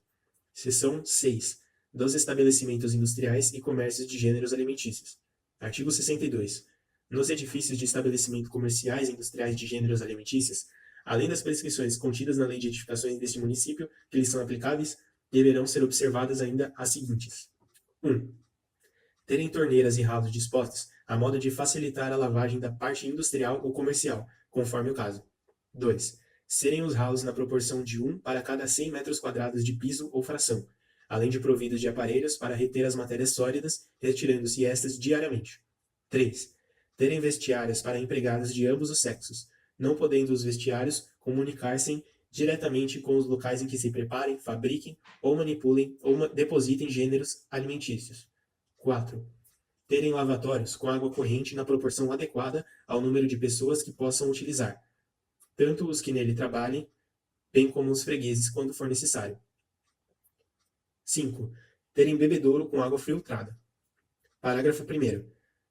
Seção 6. Dos estabelecimentos industriais e comércios de gêneros alimentícios. Artigo 62. Nos edifícios de estabelecimento comerciais e industriais de gêneros alimentícios, além das prescrições contidas na Lei de Edificações deste município, que lhes são aplicáveis, deverão ser observadas ainda as seguintes. 1. Terem torneiras e ralos dispostos a modo de facilitar a lavagem da parte industrial ou comercial, conforme o caso. 2. Serem os ralos na proporção de 1 para cada 100 metros quadrados de piso ou fração, além de providos de aparelhos para reter as matérias sólidas, retirando-se estas diariamente. 3. Terem vestiários para empregados de ambos os sexos, não podendo os vestiários comunicar-se diretamente com os locais em que se preparem, fabriquem ou manipulem ou depositem gêneros alimentícios. 4. Terem lavatórios com água corrente na proporção adequada ao número de pessoas que possam utilizar, tanto os que nele trabalhem, bem como os fregueses quando for necessário. 5. Terem bebedouro com água filtrada. Parágrafo 1º.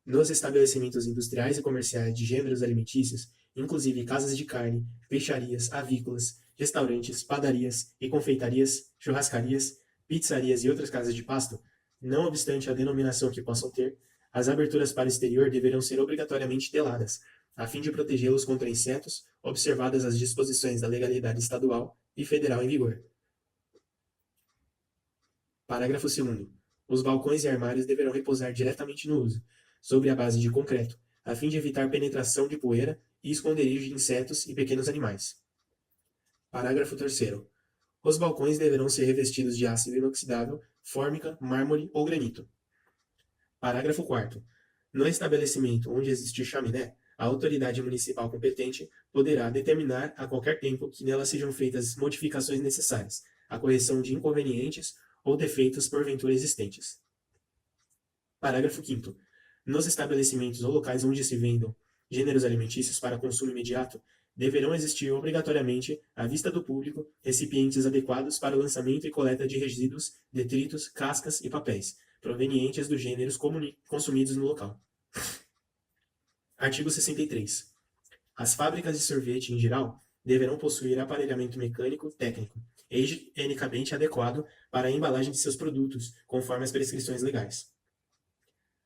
Nos estabelecimentos industriais e comerciais de gêneros alimentícios, inclusive casas de carne, peixarias, avícolas, restaurantes, padarias e confeitarias, churrascarias, pizzarias e outras casas de pasto, não obstante a denominação que possam ter, as aberturas para o exterior deverão ser obrigatoriamente teladas, a fim de protegê-los contra insetos, observadas as disposições da legalidade estadual e federal em vigor. Parágrafo 2º. Os balcões e armários deverão repousar diretamente no uso, sobre a base de concreto, a fim de evitar penetração de poeira e esconderijo de insetos e pequenos animais. Parágrafo 3º. Os balcões deverão ser revestidos de ácido inoxidável, fórmica, mármore ou granito. Parágrafo 4º. No estabelecimento onde existir chaminé, a autoridade municipal competente poderá determinar a qualquer tempo que nela sejam feitas modificações necessárias, a correção de inconvenientes ou defeitos porventura existentes. Parágrafo 5º. Nos estabelecimentos ou locais onde se vendam gêneros alimentícios para consumo imediato, deverão existir obrigatoriamente, à vista do público, recipientes adequados para o lançamento e coleta de resíduos, detritos, cascas e papéis, provenientes dos gêneros consumidos no local. Artigo 63. As fábricas de sorvete, em geral, deverão possuir aparelhamento mecânico técnico e higienicamente adequado para a embalagem de seus produtos, conforme as prescrições legais.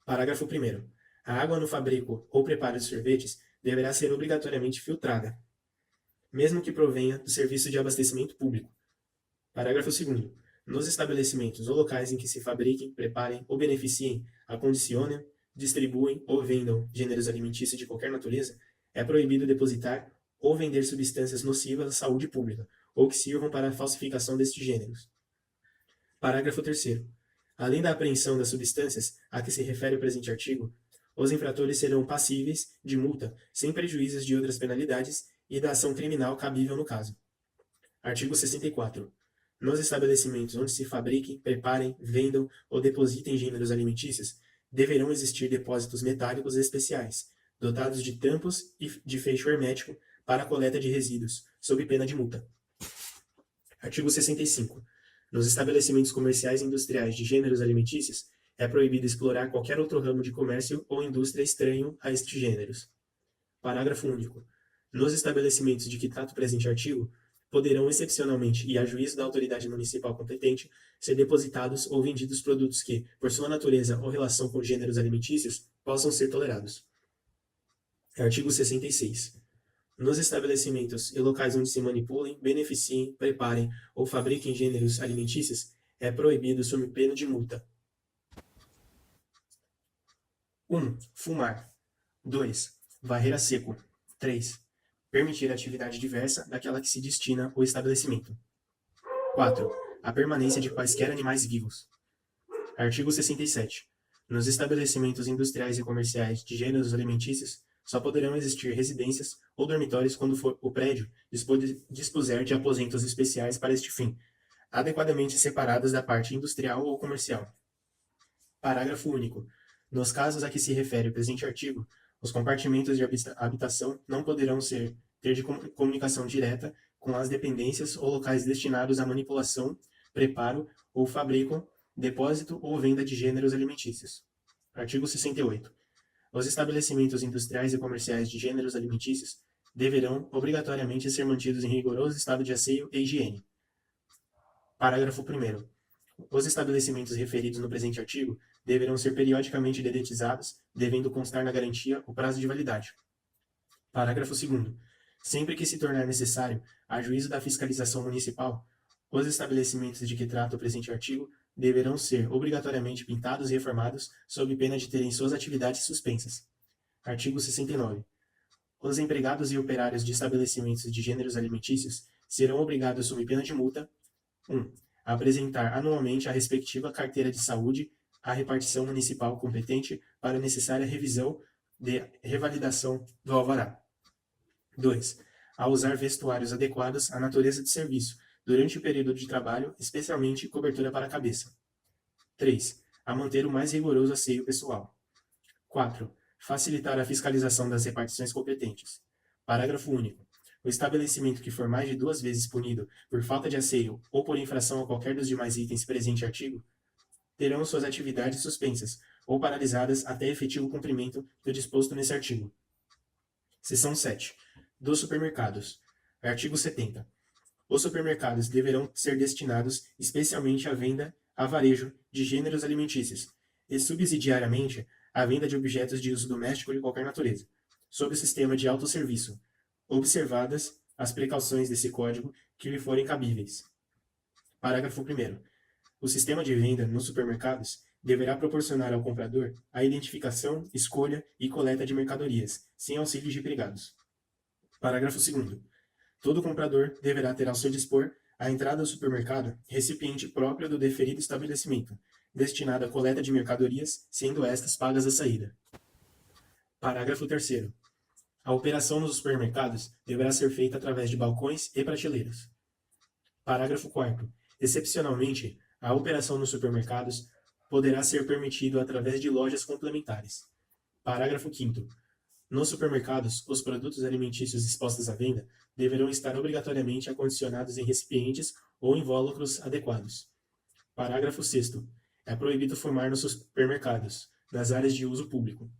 Parágrafo 1º. A água no fabrico ou preparo de sorvetes deverá ser obrigatoriamente filtrada, mesmo que provenha do serviço de abastecimento público. Parágrafo 2º. Nos estabelecimentos ou locais em que se fabriquem, preparem ou beneficiem, acondicionem, distribuem ou vendam gêneros alimentícios de qualquer natureza, é proibido depositar ou vender substâncias nocivas à saúde pública, ou que sirvam para a falsificação destes gêneros. Parágrafo 3º. Além da apreensão das substâncias a que se refere o presente artigo, os infratores serão passíveis de multa, sem prejuízos de outras penalidades e da ação criminal cabível no caso. Artigo 64. Nos estabelecimentos onde se fabriquem, preparem, vendam ou depositem gêneros alimentícios, deverão existir depósitos metálicos especiais, dotados de tampos e de fecho hermético para a coleta de resíduos, sob pena de multa. Artigo 65. Nos estabelecimentos comerciais e industriais de gêneros alimentícios, é proibido explorar qualquer outro ramo de comércio ou indústria estranho a estes gêneros. Parágrafo único. Nos estabelecimentos de que trata o presente artigo, poderão excepcionalmente e a juízo da autoridade municipal competente ser depositados ou vendidos produtos que, por sua natureza ou relação com gêneros alimentícios, possam ser tolerados. Artigo 66. Nos estabelecimentos e locais onde se manipulem, beneficiem, preparem ou fabriquem gêneros alimentícios, é proibido sob pena de multa. 1. Fumar. 2. Varrer a seco. 3. Permitir atividade diversa daquela que se destina o estabelecimento. 4. A permanência de quaisquer animais vivos. Artigo 67. Nos estabelecimentos industriais e comerciais de gêneros alimentícios, só poderão existir residências ou dormitórios quando o prédio dispuser de aposentos especiais para este fim, adequadamente separados da parte industrial ou comercial. Parágrafo único. Nos casos a que se refere o presente artigo, os compartimentos de habitação não poderão ter de comunicação direta com as dependências ou locais destinados à manipulação, preparo ou fabrico, depósito ou venda de gêneros alimentícios. Artigo 68. Os estabelecimentos industriais e comerciais de gêneros alimentícios deverão obrigatoriamente ser mantidos em rigoroso estado de asseio e higiene. Parágrafo 1º. Os estabelecimentos referidos no presente artigo deverão ser periodicamente dedetizados, devendo constar na garantia o prazo de validade. Parágrafo 2º. Sempre que se tornar necessário, a juízo da fiscalização municipal, os estabelecimentos de que trata o presente artigo deverão ser obrigatoriamente pintados e reformados sob pena de terem suas atividades suspensas. Artigo 69. Os empregados e operários de estabelecimentos de gêneros alimentícios serão obrigados sob pena de multa: 1. A apresentar anualmente a respectiva carteira de saúde à repartição municipal competente para a necessária revisão de revalidação do alvará. 2. A usar vestuários adequados à natureza de serviço durante o período de trabalho, especialmente cobertura para a cabeça. 3. A manter o mais rigoroso asseio pessoal. 4. Facilitar a fiscalização das repartições competentes. Parágrafo único. O estabelecimento que for mais de 2 vezes punido por falta de asseio ou por infração a qualquer dos demais itens presente artigo, terão suas atividades suspensas ou paralisadas até efetivo cumprimento do disposto nesse artigo. Seção 7. Dos supermercados. Artigo 70. Os supermercados deverão ser destinados especialmente à venda a varejo de gêneros alimentícios e subsidiariamente à venda de objetos de uso doméstico de qualquer natureza, sob o sistema de autosserviço, observadas as precauções desse código que lhe forem cabíveis. Parágrafo 1º. O sistema de venda nos supermercados deverá proporcionar ao comprador a identificação, escolha e coleta de mercadorias, sem auxílio de empregados. Parágrafo 2º. Todo comprador deverá ter ao seu dispor, à entrada do supermercado, recipiente próprio do deferido estabelecimento, destinado à coleta de mercadorias, sendo estas pagas à saída. Parágrafo 3º. A operação nos supermercados deverá ser feita através de balcões e prateleiras. Parágrafo 4º. Excepcionalmente, a operação nos supermercados poderá ser permitido através de lojas complementares. Parágrafo 5º. Nos supermercados, os produtos alimentícios expostos à venda deverão estar obrigatoriamente acondicionados em recipientes ou invólucros adequados. Parágrafo 6º. É proibido fumar nos supermercados, nas áreas de uso público.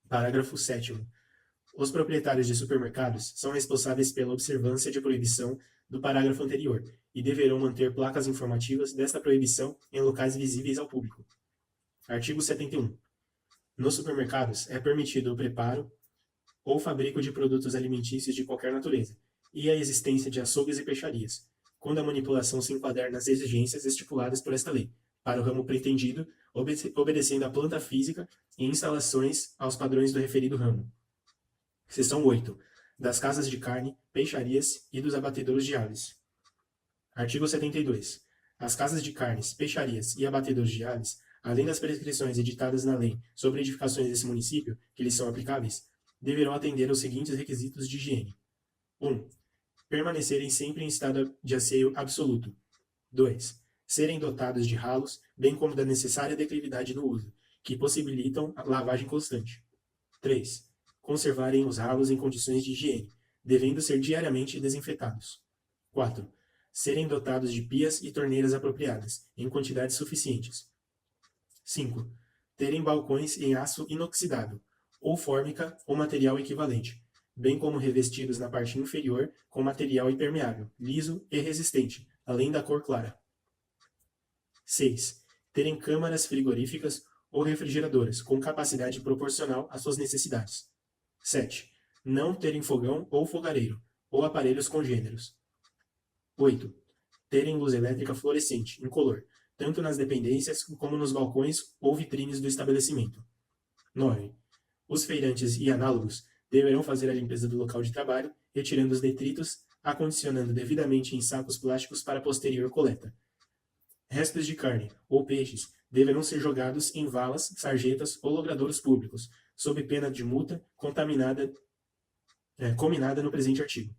Parágrafo 7º. Os proprietários de supermercados são responsáveis pela observância de proibição do parágrafo anterior e deverão manter placas informativas desta proibição em locais visíveis ao público. Artigo 71. Nos supermercados é permitido o preparo ou fabrico de produtos alimentícios de qualquer natureza e a existência de açougues e peixarias, quando a manipulação se enquadrar nas exigências estipuladas por esta lei, para o ramo pretendido, obedecendo à planta física e instalações aos padrões do referido ramo. Seção 8. Das casas de carne, peixarias e dos abatedouros de aves. Artigo 72. As casas de carnes, peixarias e abatedouros de aves, além das prescrições editadas na lei sobre edificações desse município, que lhes são aplicáveis, deverão atender aos seguintes requisitos de higiene. 1. Permanecerem sempre em estado de asseio absoluto. 2. Serem dotados de ralos, bem como da necessária declividade no uso, que possibilitam a lavagem constante. 3. Conservarem os ralos em condições de higiene, devendo ser diariamente desinfetados. 4. Serem dotados de pias e torneiras apropriadas, em quantidades suficientes. 5. Terem balcões em aço inoxidável, ou fórmica ou material equivalente, bem como revestidos na parte inferior com material impermeável, liso e resistente, além da cor clara. 6. Terem câmaras frigoríficas ou refrigeradoras com capacidade proporcional às suas necessidades. 7. Não terem fogão ou fogareiro, ou aparelhos congêneros. 8. Terem luz elétrica fluorescente, incolor, tanto nas dependências como nos balcões ou vitrines do estabelecimento. 9. Os feirantes e análogos deverão fazer a limpeza do local de trabalho, retirando os detritos, acondicionando devidamente em sacos plásticos para posterior coleta. Restos de carne ou peixes deverão ser jogados em valas, sarjetas ou logradouros públicos, sob pena de multa combinada no presente artigo.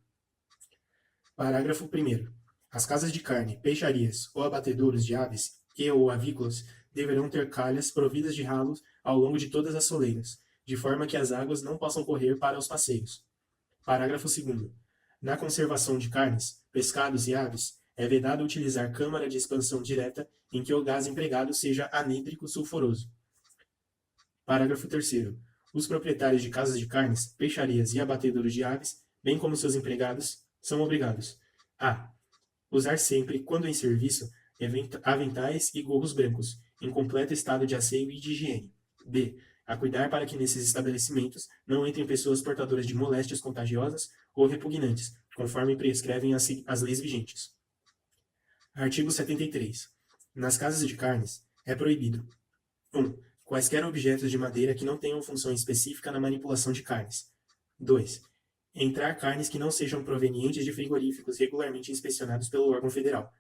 Parágrafo 1º. As casas de carne, peixarias ou abatedouros de aves e ou avícolas deverão ter calhas providas de ralos ao longo de todas as soleiras, de forma que as águas não possam correr para os passeios. Parágrafo 2º. Na conservação de carnes, pescados e aves, é vedado utilizar câmara de expansão direta em que o gás empregado seja anídrico sulfuroso. Parágrafo 3º. Os proprietários de casas de carnes, peixarias e abatedouros de aves, bem como seus empregados, são obrigados a usar sempre, quando em serviço, aventais e gorros brancos, em completo estado de asseio e de higiene. B. A cuidar para que nesses estabelecimentos não entrem pessoas portadoras de moléstias contagiosas ou repugnantes, conforme prescrevem as leis vigentes. Artigo 73. Nas casas de carnes, é proibido 1. Quaisquer objetos de madeira que não tenham função específica na manipulação de carnes. 2. Entrar carnes que não sejam provenientes de frigoríficos regularmente inspecionados pelo órgão federal.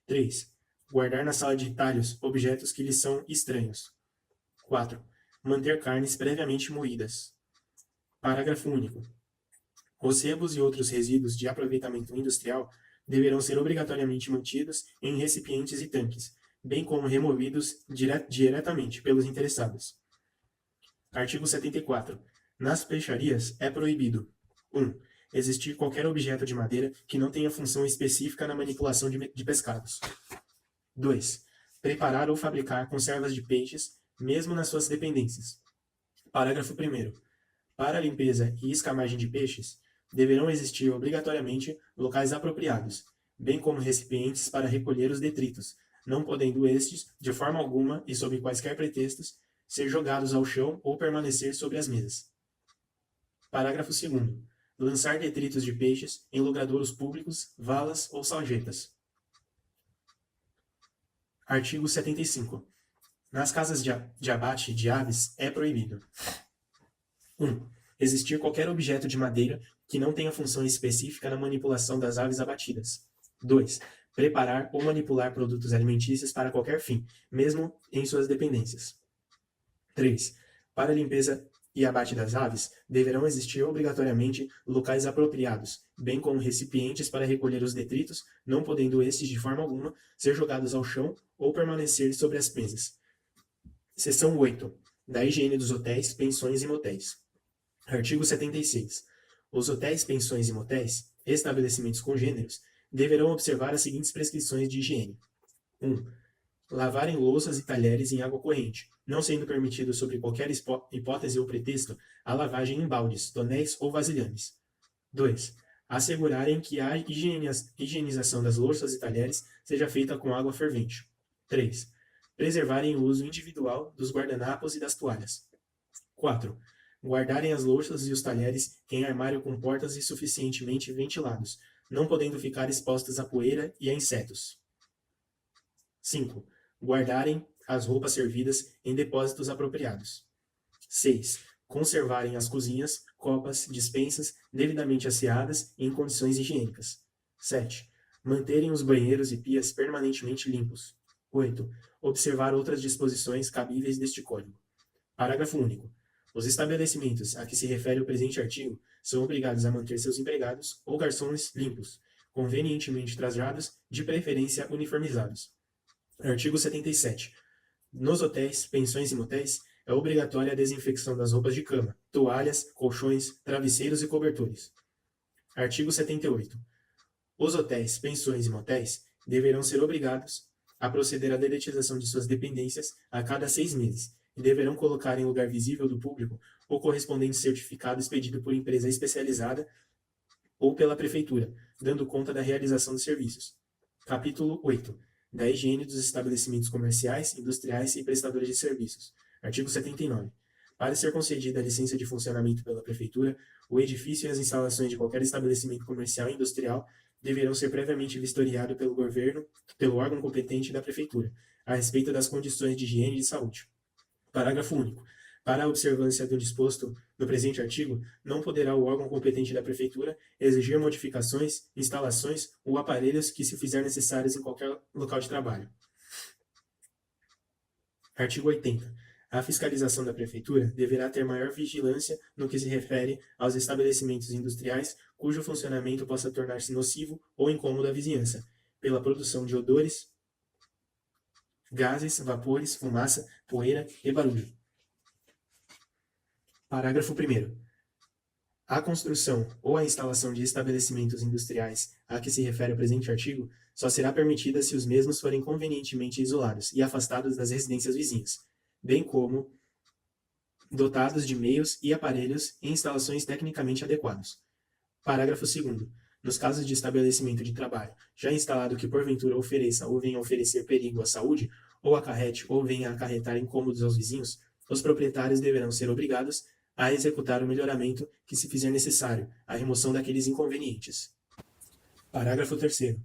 3. Guardar na sala de talhos objetos que lhes são estranhos. 4. Manter carnes previamente moídas. Parágrafo único. Os sebos e outros resíduos de aproveitamento industrial deverão ser obrigatoriamente mantidos em recipientes e tanques, bem como removidos diretamente pelos interessados. Artigo 74. Nas peixarias é proibido 1. Existir qualquer objeto de madeira que não tenha função específica na manipulação de pescados. 2. Preparar ou fabricar conservas de peixes, mesmo nas suas dependências. Parágrafo 1º. Para a limpeza e escamagem de peixes, deverão existir obrigatoriamente locais apropriados, bem como recipientes para recolher os detritos, não podendo estes, de forma alguma e sob quaisquer pretextos, ser jogados ao chão ou permanecer sobre as mesas. Parágrafo 2º. Lançar detritos de peixes em logradouros públicos, valas ou sarjetas. Artigo 75. Nas casas de abate de aves é proibido 1. Existir qualquer objeto de madeira que não tenha função específica na manipulação das aves abatidas. 2. Preparar ou manipular produtos alimentícios para qualquer fim, mesmo em suas dependências. 3. Para a limpeza e abate das aves, deverão existir obrigatoriamente locais apropriados, bem como recipientes para recolher os detritos, não podendo estes, de forma alguma, ser jogados ao chão ou permanecer sobre as mesas. Seção 8. Da higiene dos hotéis, pensões e motéis. Artigo 76. Os hotéis, pensões e motéis, estabelecimentos congêneros, deverão observar as seguintes prescrições de higiene. 1. Lavarem louças e talheres em água corrente, não sendo permitido, sob qualquer hipótese ou pretexto, a lavagem em baldes, tonéis ou vasilhames. 2. Assegurarem que a higienização das louças e talheres seja feita com água fervente. 3. Preservarem o uso individual dos guardanapos e das toalhas. 4. Guardarem as louças e os talheres em armário com portas insuficientemente ventilados, não podendo ficar expostas à poeira e a insetos. 5. Guardarem as roupas servidas em depósitos apropriados. 6. Conservarem as cozinhas, copas, dispensas devidamente asseadas e em condições higiênicas. 7. Manterem os banheiros e pias permanentemente limpos. 8. Observar outras disposições cabíveis deste Código. Parágrafo único. Os estabelecimentos a que se refere o presente artigo são obrigados a manter seus empregados ou garçons limpos, convenientemente trajados, de preferência uniformizados. Artigo 77. Nos hotéis, pensões e motéis, é obrigatória a desinfecção das roupas de cama, toalhas, colchões, travesseiros e cobertores. Artigo 78. Os hotéis, pensões e motéis deverão ser obrigados a proceder à dedetização de suas dependências a cada 6 meses e deverão colocar em lugar visível do público o correspondente certificado expedido por empresa especializada ou pela prefeitura, dando conta da realização dos serviços. Capítulo 8. Da higiene dos estabelecimentos comerciais, industriais e prestadores de serviços. Artigo 79. Para ser concedida a licença de funcionamento pela prefeitura, o edifício e as instalações de qualquer estabelecimento comercial e industrial deverão ser previamente vistoriados pelo governo, pelo órgão competente da prefeitura, a respeito das condições de higiene e de saúde. Parágrafo único. Para a observância do disposto no presente artigo, não poderá o órgão competente da Prefeitura exigir modificações, instalações ou aparelhos que se fizer necessários em qualquer local de trabalho. Artigo 80. A fiscalização da Prefeitura deverá ter maior vigilância no que se refere aos estabelecimentos industriais cujo funcionamento possa tornar-se nocivo ou incômodo à vizinhança, pela produção de odores, gases, vapores, fumaça, poeira e barulho. Parágrafo 1º. A construção ou a instalação de estabelecimentos industriais a que se refere o presente artigo só será permitida se os mesmos forem convenientemente isolados e afastados das residências vizinhas, bem como dotados de meios e aparelhos e instalações tecnicamente adequados. Parágrafo 2º. Nos casos de estabelecimento de trabalho já instalado que porventura ofereça ou venha a oferecer perigo à saúde, ou acarrete ou venha a acarretar incômodos aos vizinhos, os proprietários deverão ser obrigados a executar o melhoramento que se fizer necessário, a remoção daqueles inconvenientes. Parágrafo 3º.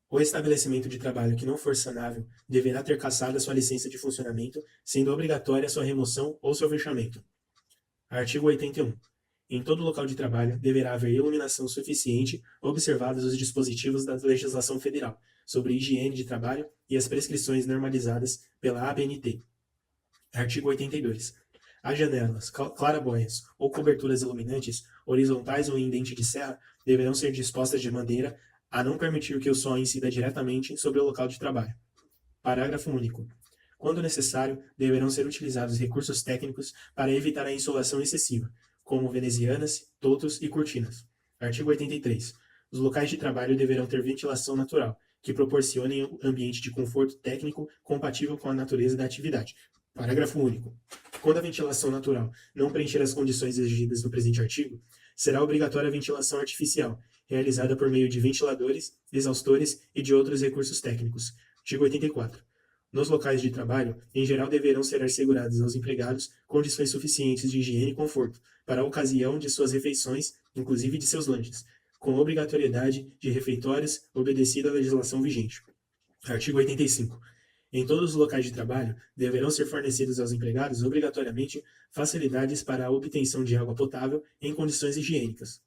O estabelecimento de trabalho que não for sanável deverá ter cassado sua licença de funcionamento, sendo obrigatória sua remoção ou seu fechamento. Artigo 81. Em todo local de trabalho deverá haver iluminação suficiente, observados os dispositivos da legislação federal sobre higiene de trabalho e as prescrições normalizadas pela ABNT. Artigo 82. As janelas, claraboias ou coberturas iluminantes, horizontais ou em dente de serra, deverão ser dispostas de maneira a não permitir que o sol incida diretamente sobre o local de trabalho. Parágrafo único. Quando necessário, deverão ser utilizados recursos técnicos para evitar a insolação excessiva, como venezianas, toldos e cortinas. Artigo 83. Os locais de trabalho deverão ter ventilação natural, que proporcione um ambiente de conforto técnico compatível com a natureza da atividade. Parágrafo único. Quando a ventilação natural não preencher as condições exigidas no presente artigo, será obrigatória a ventilação artificial, realizada por meio de ventiladores, exaustores e de outros recursos técnicos. Artigo 84. Nos locais de trabalho, em geral deverão ser asseguradas aos empregados condições suficientes de higiene e conforto para a ocasião de suas refeições, inclusive de seus lanches, com obrigatoriedade de refeitórios obedecida à legislação vigente. Artigo 85. Em todos os locais de trabalho, deverão ser fornecidos aos empregados, obrigatoriamente, facilidades para a obtenção de água potável em condições higiênicas.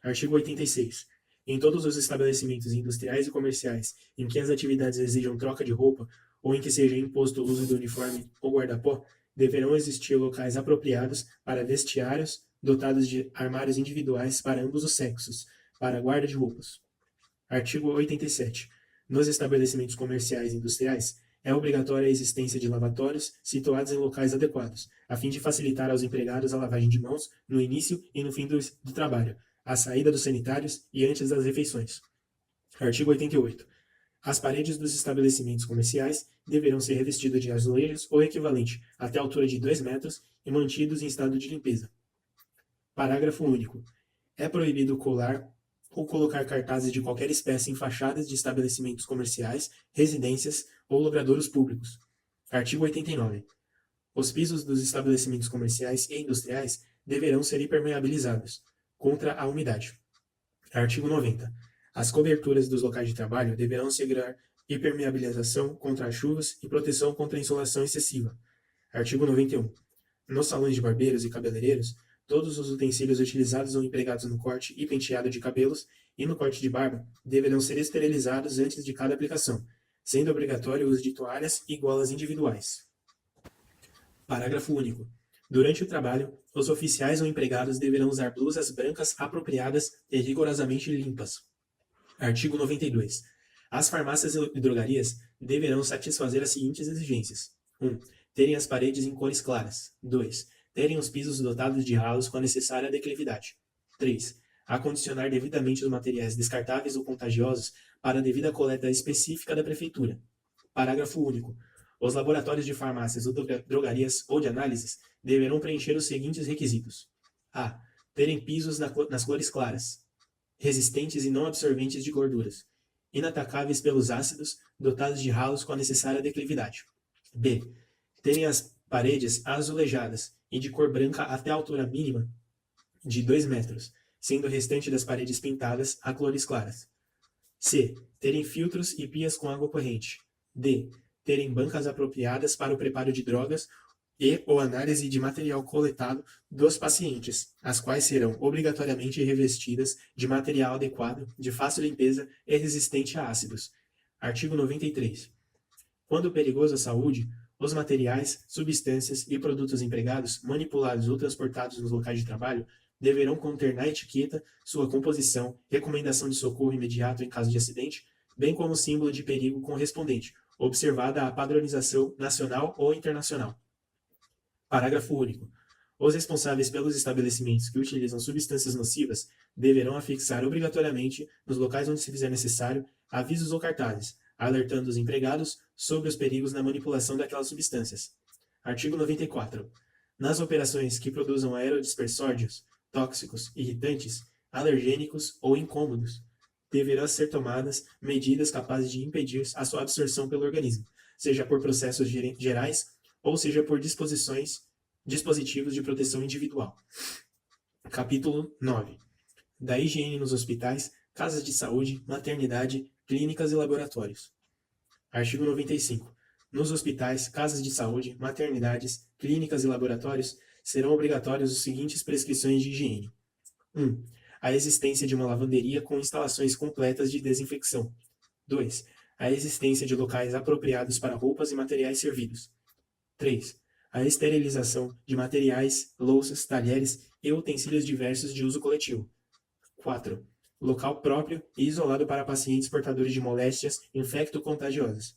Artigo 86. Em todos os estabelecimentos industriais e comerciais em que as atividades exijam troca de roupa ou em que seja imposto o uso do uniforme ou guarda-pó, deverão existir locais apropriados para vestiários, dotados de armários individuais para ambos os sexos, para a guarda de roupas. Artigo 87. Nos estabelecimentos comerciais e industriais, é obrigatória a existência de lavatórios situados em locais adequados, a fim de facilitar aos empregados a lavagem de mãos no início e no fim do trabalho, a saída dos sanitários e antes das refeições. Artigo 88. As paredes dos estabelecimentos comerciais deverão ser revestidas de azulejos ou equivalente, até a altura de 2 metros e mantidos em estado de limpeza. Parágrafo único. É proibido colar ou colocar cartazes de qualquer espécie em fachadas de estabelecimentos comerciais, residências ou logradouros públicos. Artigo 89. Os pisos dos estabelecimentos comerciais e industriais deverão ser impermeabilizados contra a umidade. Artigo 90. As coberturas dos locais de trabalho deverão assegurar impermeabilização contra as chuvas e proteção contra a insolação excessiva. Artigo 91. Nos salões de barbeiros e cabeleireiros, todos os utensílios utilizados ou empregados no corte e penteado de cabelos e no corte de barba deverão ser esterilizados antes de cada aplicação, sendo obrigatório o uso de toalhas e golas individuais. Parágrafo único. Durante o trabalho, os oficiais ou empregados deverão usar blusas brancas apropriadas e rigorosamente limpas. Artigo 92. As farmácias e drogarias deverão satisfazer as seguintes exigências: 1. Terem as paredes em cores claras. 2. Terem os pisos dotados de ralos com a necessária declividade. 3. Acondicionar devidamente os materiais descartáveis ou contagiosos para a devida coleta específica da Prefeitura. Parágrafo único. Os laboratórios de farmácias ou drogarias ou de análises deverão preencher os seguintes requisitos: a. Terem pisos nas cores claras, resistentes e não absorventes de gorduras, inatacáveis pelos ácidos, dotados de ralos com a necessária declividade. B. Terem as paredes azulejadas e de cor branca até a altura mínima de 2 metros, sendo o restante das paredes pintadas a cores claras. C. Terem filtros e pias com água corrente. D. Terem bancas apropriadas para o preparo de drogas e ou análise de material coletado dos pacientes, as quais serão obrigatoriamente revestidas de material adequado, de fácil limpeza e resistente a ácidos. Artigo 93. Quando perigoso à saúde, os materiais, substâncias e produtos empregados, manipulados ou transportados nos locais de trabalho deverão conter na etiqueta sua composição, recomendação de socorro imediato em caso de acidente, bem como símbolo de perigo correspondente, observada a padronização nacional ou internacional. Parágrafo único. Os responsáveis pelos estabelecimentos que utilizam substâncias nocivas deverão afixar obrigatoriamente, nos locais onde se fizer necessário, avisos ou cartazes, alertando os empregados sobre os perigos na manipulação daquelas substâncias. Artigo 94. Nas operações que produzam aerodispersódios, tóxicos, irritantes, alergênicos ou incômodos, deverão ser tomadas medidas capazes de impedir a sua absorção pelo organismo, seja por processos gerais ou seja por dispositivos de proteção individual. Capítulo 9. Da higiene nos hospitais, casas de saúde, maternidade, clínicas e laboratórios. Artigo 95. Nos hospitais, casas de saúde, maternidades, clínicas e laboratórios serão obrigatórias as seguintes prescrições de higiene. 1. A existência de uma lavanderia com instalações completas de desinfecção. 2. A existência de locais apropriados para roupas e materiais servidos. 3. A esterilização de materiais, louças, talheres e utensílios diversos de uso coletivo. 4. Local próprio e isolado para pacientes portadores de moléstias infecto-contagiosas.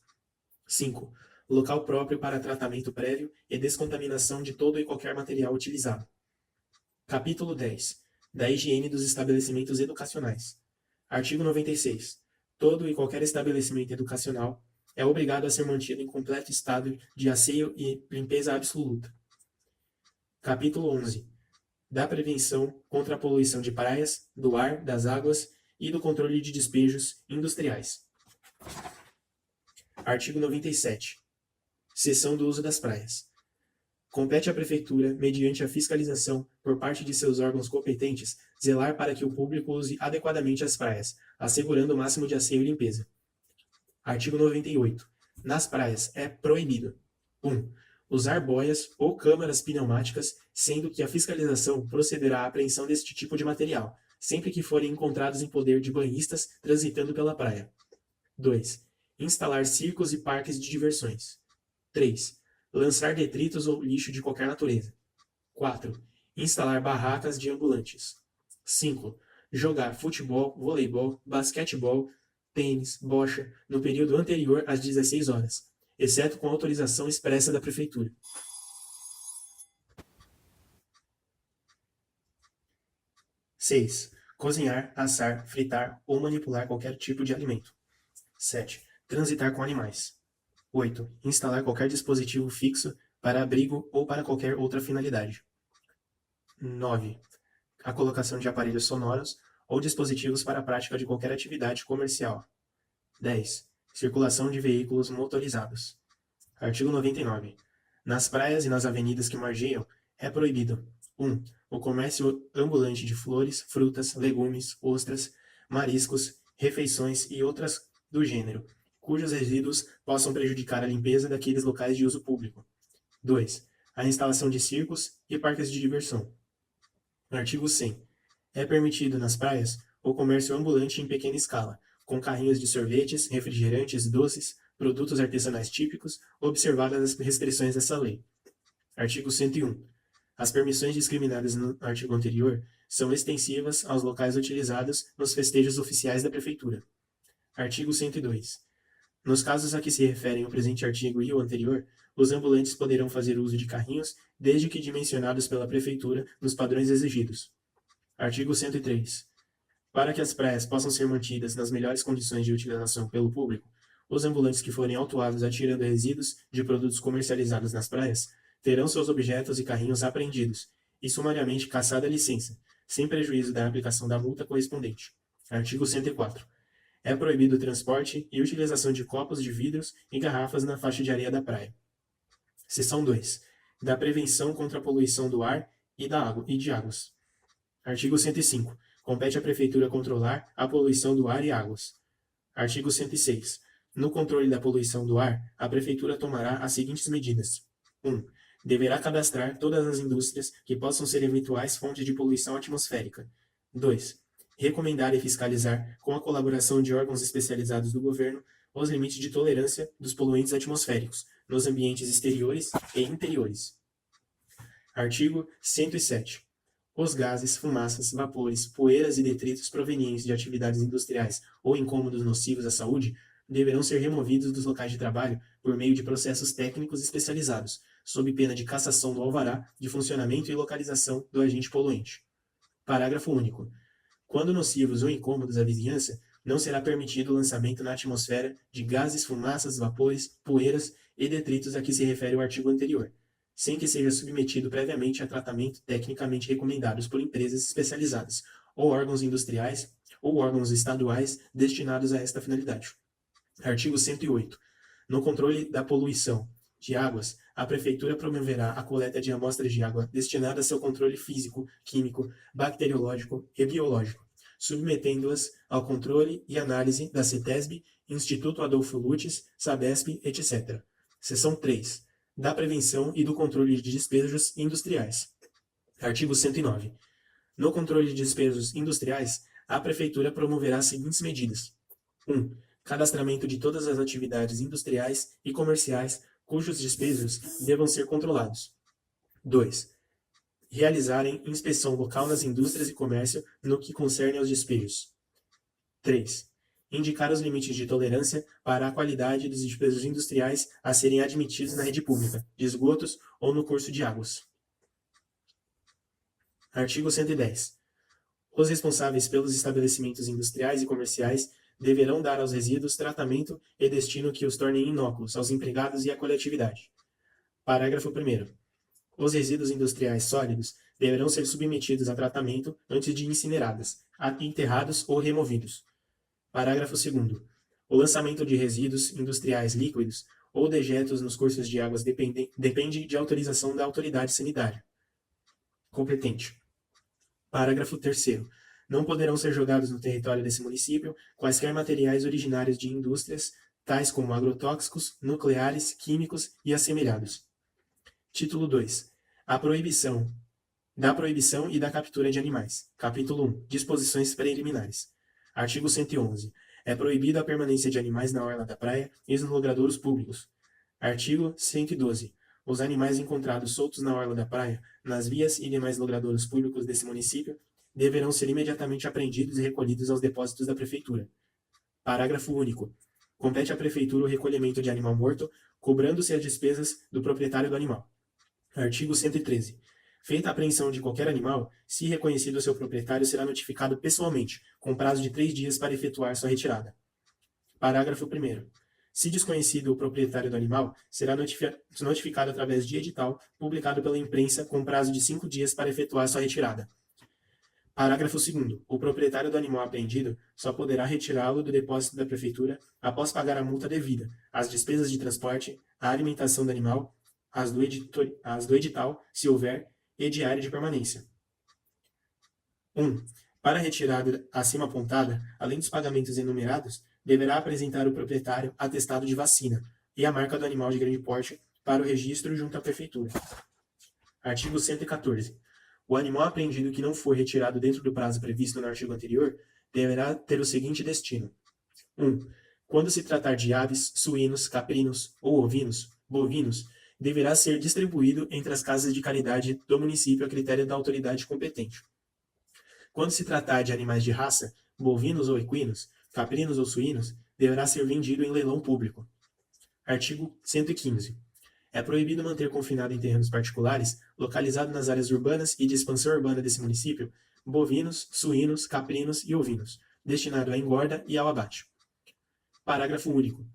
5. Local próprio para tratamento prévio e descontaminação de todo e qualquer material utilizado. Capítulo 10. Da higiene dos estabelecimentos educacionais. Artigo 96. Todo e qualquer estabelecimento educacional é obrigado a ser mantido em completo estado de asseio e limpeza absoluta. Capítulo 11. Da prevenção contra a poluição de praias, do ar, das águas e do controle de despejos industriais. Artigo 97. Seção do uso das praias. Compete à Prefeitura, mediante a fiscalização por parte de seus órgãos competentes, zelar para que o público use adequadamente as praias, assegurando o máximo de asseio e limpeza. Artigo 98. Nas praias é proibido: 1. Usar boias ou câmaras pneumáticas, sendo que a fiscalização procederá à apreensão deste tipo de material, sempre que forem encontrados em poder de banhistas transitando pela praia. 2. Instalar circos e parques de diversões. 3. Lançar detritos ou lixo de qualquer natureza. 4. Instalar barracas de ambulantes. 5. Jogar futebol, voleibol, basquetebol, tênis, bocha, no período anterior às 16 horas, exceto com autorização expressa da Prefeitura. (6) Cozinhar, assar, fritar ou manipular qualquer tipo de alimento. 7. Transitar com animais. 8. Instalar qualquer dispositivo fixo para abrigo ou para qualquer outra finalidade. 9. A colocação de aparelhos sonoros ou dispositivos para a prática de qualquer atividade comercial. 10. Circulação de veículos motorizados. Artigo 99. Nas praias e nas avenidas que margeiam, é proibido: 1. O comércio ambulante de flores, frutas, legumes, ostras, mariscos, refeições e outras do gênero, cujos resíduos possam prejudicar a limpeza daqueles locais de uso público. 2. A instalação de circos e parques de diversão. Artigo 100. É permitido nas praias o comércio ambulante em pequena escala, com carrinhos de sorvetes, refrigerantes, doces, produtos artesanais típicos, observadas as restrições dessa lei. Artigo 101. As permissões discriminadas no artigo anterior são extensivas aos locais utilizados nos festejos oficiais da Prefeitura. Artigo 102. Nos casos a que se referem o presente artigo e o anterior, os ambulantes poderão fazer uso de carrinhos, desde que dimensionados pela Prefeitura nos padrões exigidos. Artigo 103. Para que as praias possam ser mantidas nas melhores condições de utilização pelo público, os ambulantes que forem autuados atirando resíduos de produtos comercializados nas praias terão seus objetos e carrinhos apreendidos e sumariamente cassada a licença, sem prejuízo da aplicação da multa correspondente. Artigo 104. É proibido o transporte e utilização de copos de vidros e garrafas na faixa de areia da praia. Seção 2. Da prevenção contra a poluição do ar e da água e de águas. Artigo 105. Compete à Prefeitura controlar a poluição do ar e águas. Artigo 106. No controle da poluição do ar, a Prefeitura tomará as seguintes medidas. 1. Deverá cadastrar todas as indústrias que possam ser eventuais fontes de poluição atmosférica. 2. Recomendar e fiscalizar, com a colaboração de órgãos especializados do governo, os limites de tolerância dos poluentes atmosféricos nos ambientes exteriores e interiores. Artigo 107. Os gases, fumaças, vapores, poeiras e detritos provenientes de atividades industriais ou incômodos nocivos à saúde deverão ser removidos dos locais de trabalho por meio de processos técnicos especializados, sob pena de cassação do alvará de funcionamento e localização do agente poluente. Parágrafo único. Quando nocivos ou incômodos à vizinhança, não será permitido o lançamento na atmosfera de gases, fumaças, vapores, poeiras e detritos a que se refere o artigo anterior, sem que seja submetido previamente a tratamento tecnicamente recomendados por empresas especializadas, ou órgãos industriais, ou órgãos estaduais destinados a esta finalidade. Artigo 108. No controle da poluição de águas, a Prefeitura promoverá a coleta de amostras de água destinada a seu controle físico, químico, bacteriológico e biológico, submetendo-as ao controle e análise da CETESB, Instituto Adolfo Lutz, Sabesp, etc. Seção 3. Da prevenção e do controle de despejos industriais. Artigo 109. No controle de despejos industriais, a Prefeitura promoverá as seguintes medidas. 1. Cadastramento de todas as atividades industriais e comerciais cujos despejos devam ser controlados. 2. Realizarem inspeção local nas indústrias e comércio no que concerne aos despejos. 3. Indicar os limites de tolerância para a qualidade dos despejos industriais a serem admitidos na rede pública, de esgotos ou no curso de águas. Artigo 110. Os responsáveis pelos estabelecimentos industriais e comerciais deverão dar aos resíduos tratamento e destino que os tornem inócuos aos empregados e à coletividade. Parágrafo 1º. Os resíduos industriais sólidos deverão ser submetidos a tratamento antes de incineradas, enterrados ou removidos. Parágrafo 2º. O lançamento de resíduos industriais líquidos ou dejetos nos cursos de águas depende de autorização da autoridade sanitária competente. Parágrafo 3º. Não poderão ser jogados no território desse município quaisquer materiais originários de indústrias, tais como agrotóxicos, nucleares, químicos e assemelhados. Título 2. Da proibição e da captura de animais. Capítulo 1. Disposições preliminares. Artigo 111. É proibida a permanência de animais na orla da praia e nos logradouros públicos. Artigo 112. Os animais encontrados soltos na orla da praia, nas vias e demais logradouros públicos desse município deverão ser imediatamente apreendidos e recolhidos aos depósitos da Prefeitura. Parágrafo único. Compete à Prefeitura o recolhimento de animal morto, cobrando-se as despesas do proprietário do animal. Artigo 113. Feita a apreensão de qualquer animal, se reconhecido o seu proprietário, será notificado pessoalmente, com prazo de 3 dias para efetuar sua retirada. Parágrafo 1º. Se desconhecido o proprietário do animal, será notificado através de edital, publicado pela imprensa, com prazo de 5 dias para efetuar sua retirada. Parágrafo 2º. O proprietário do animal apreendido só poderá retirá-lo do depósito da Prefeitura após pagar a multa devida, as despesas de transporte, a alimentação do animal, as do edital, se houver, e diária de permanência. 1. Para a retirada acima apontada, além dos pagamentos enumerados, deverá apresentar o proprietário atestado de vacina e a marca do animal de grande porte para o registro junto à Prefeitura. Artigo 114. O animal apreendido que não for retirado dentro do prazo previsto no artigo anterior deverá ter o seguinte destino. 1. Quando se tratar de aves, suínos, caprinos ou ovinos, bovinos, deverá ser distribuído entre as casas de caridade do município a critério da autoridade competente. Quando se tratar de animais de raça, bovinos ou equinos, caprinos ou suínos, deverá ser vendido em leilão público. Artigo 115. É proibido manter confinado em terrenos particulares, localizado nas áreas urbanas e de expansão urbana desse município, bovinos, suínos, caprinos e ovinos, destinado à engorda e ao abate. Parágrafo único.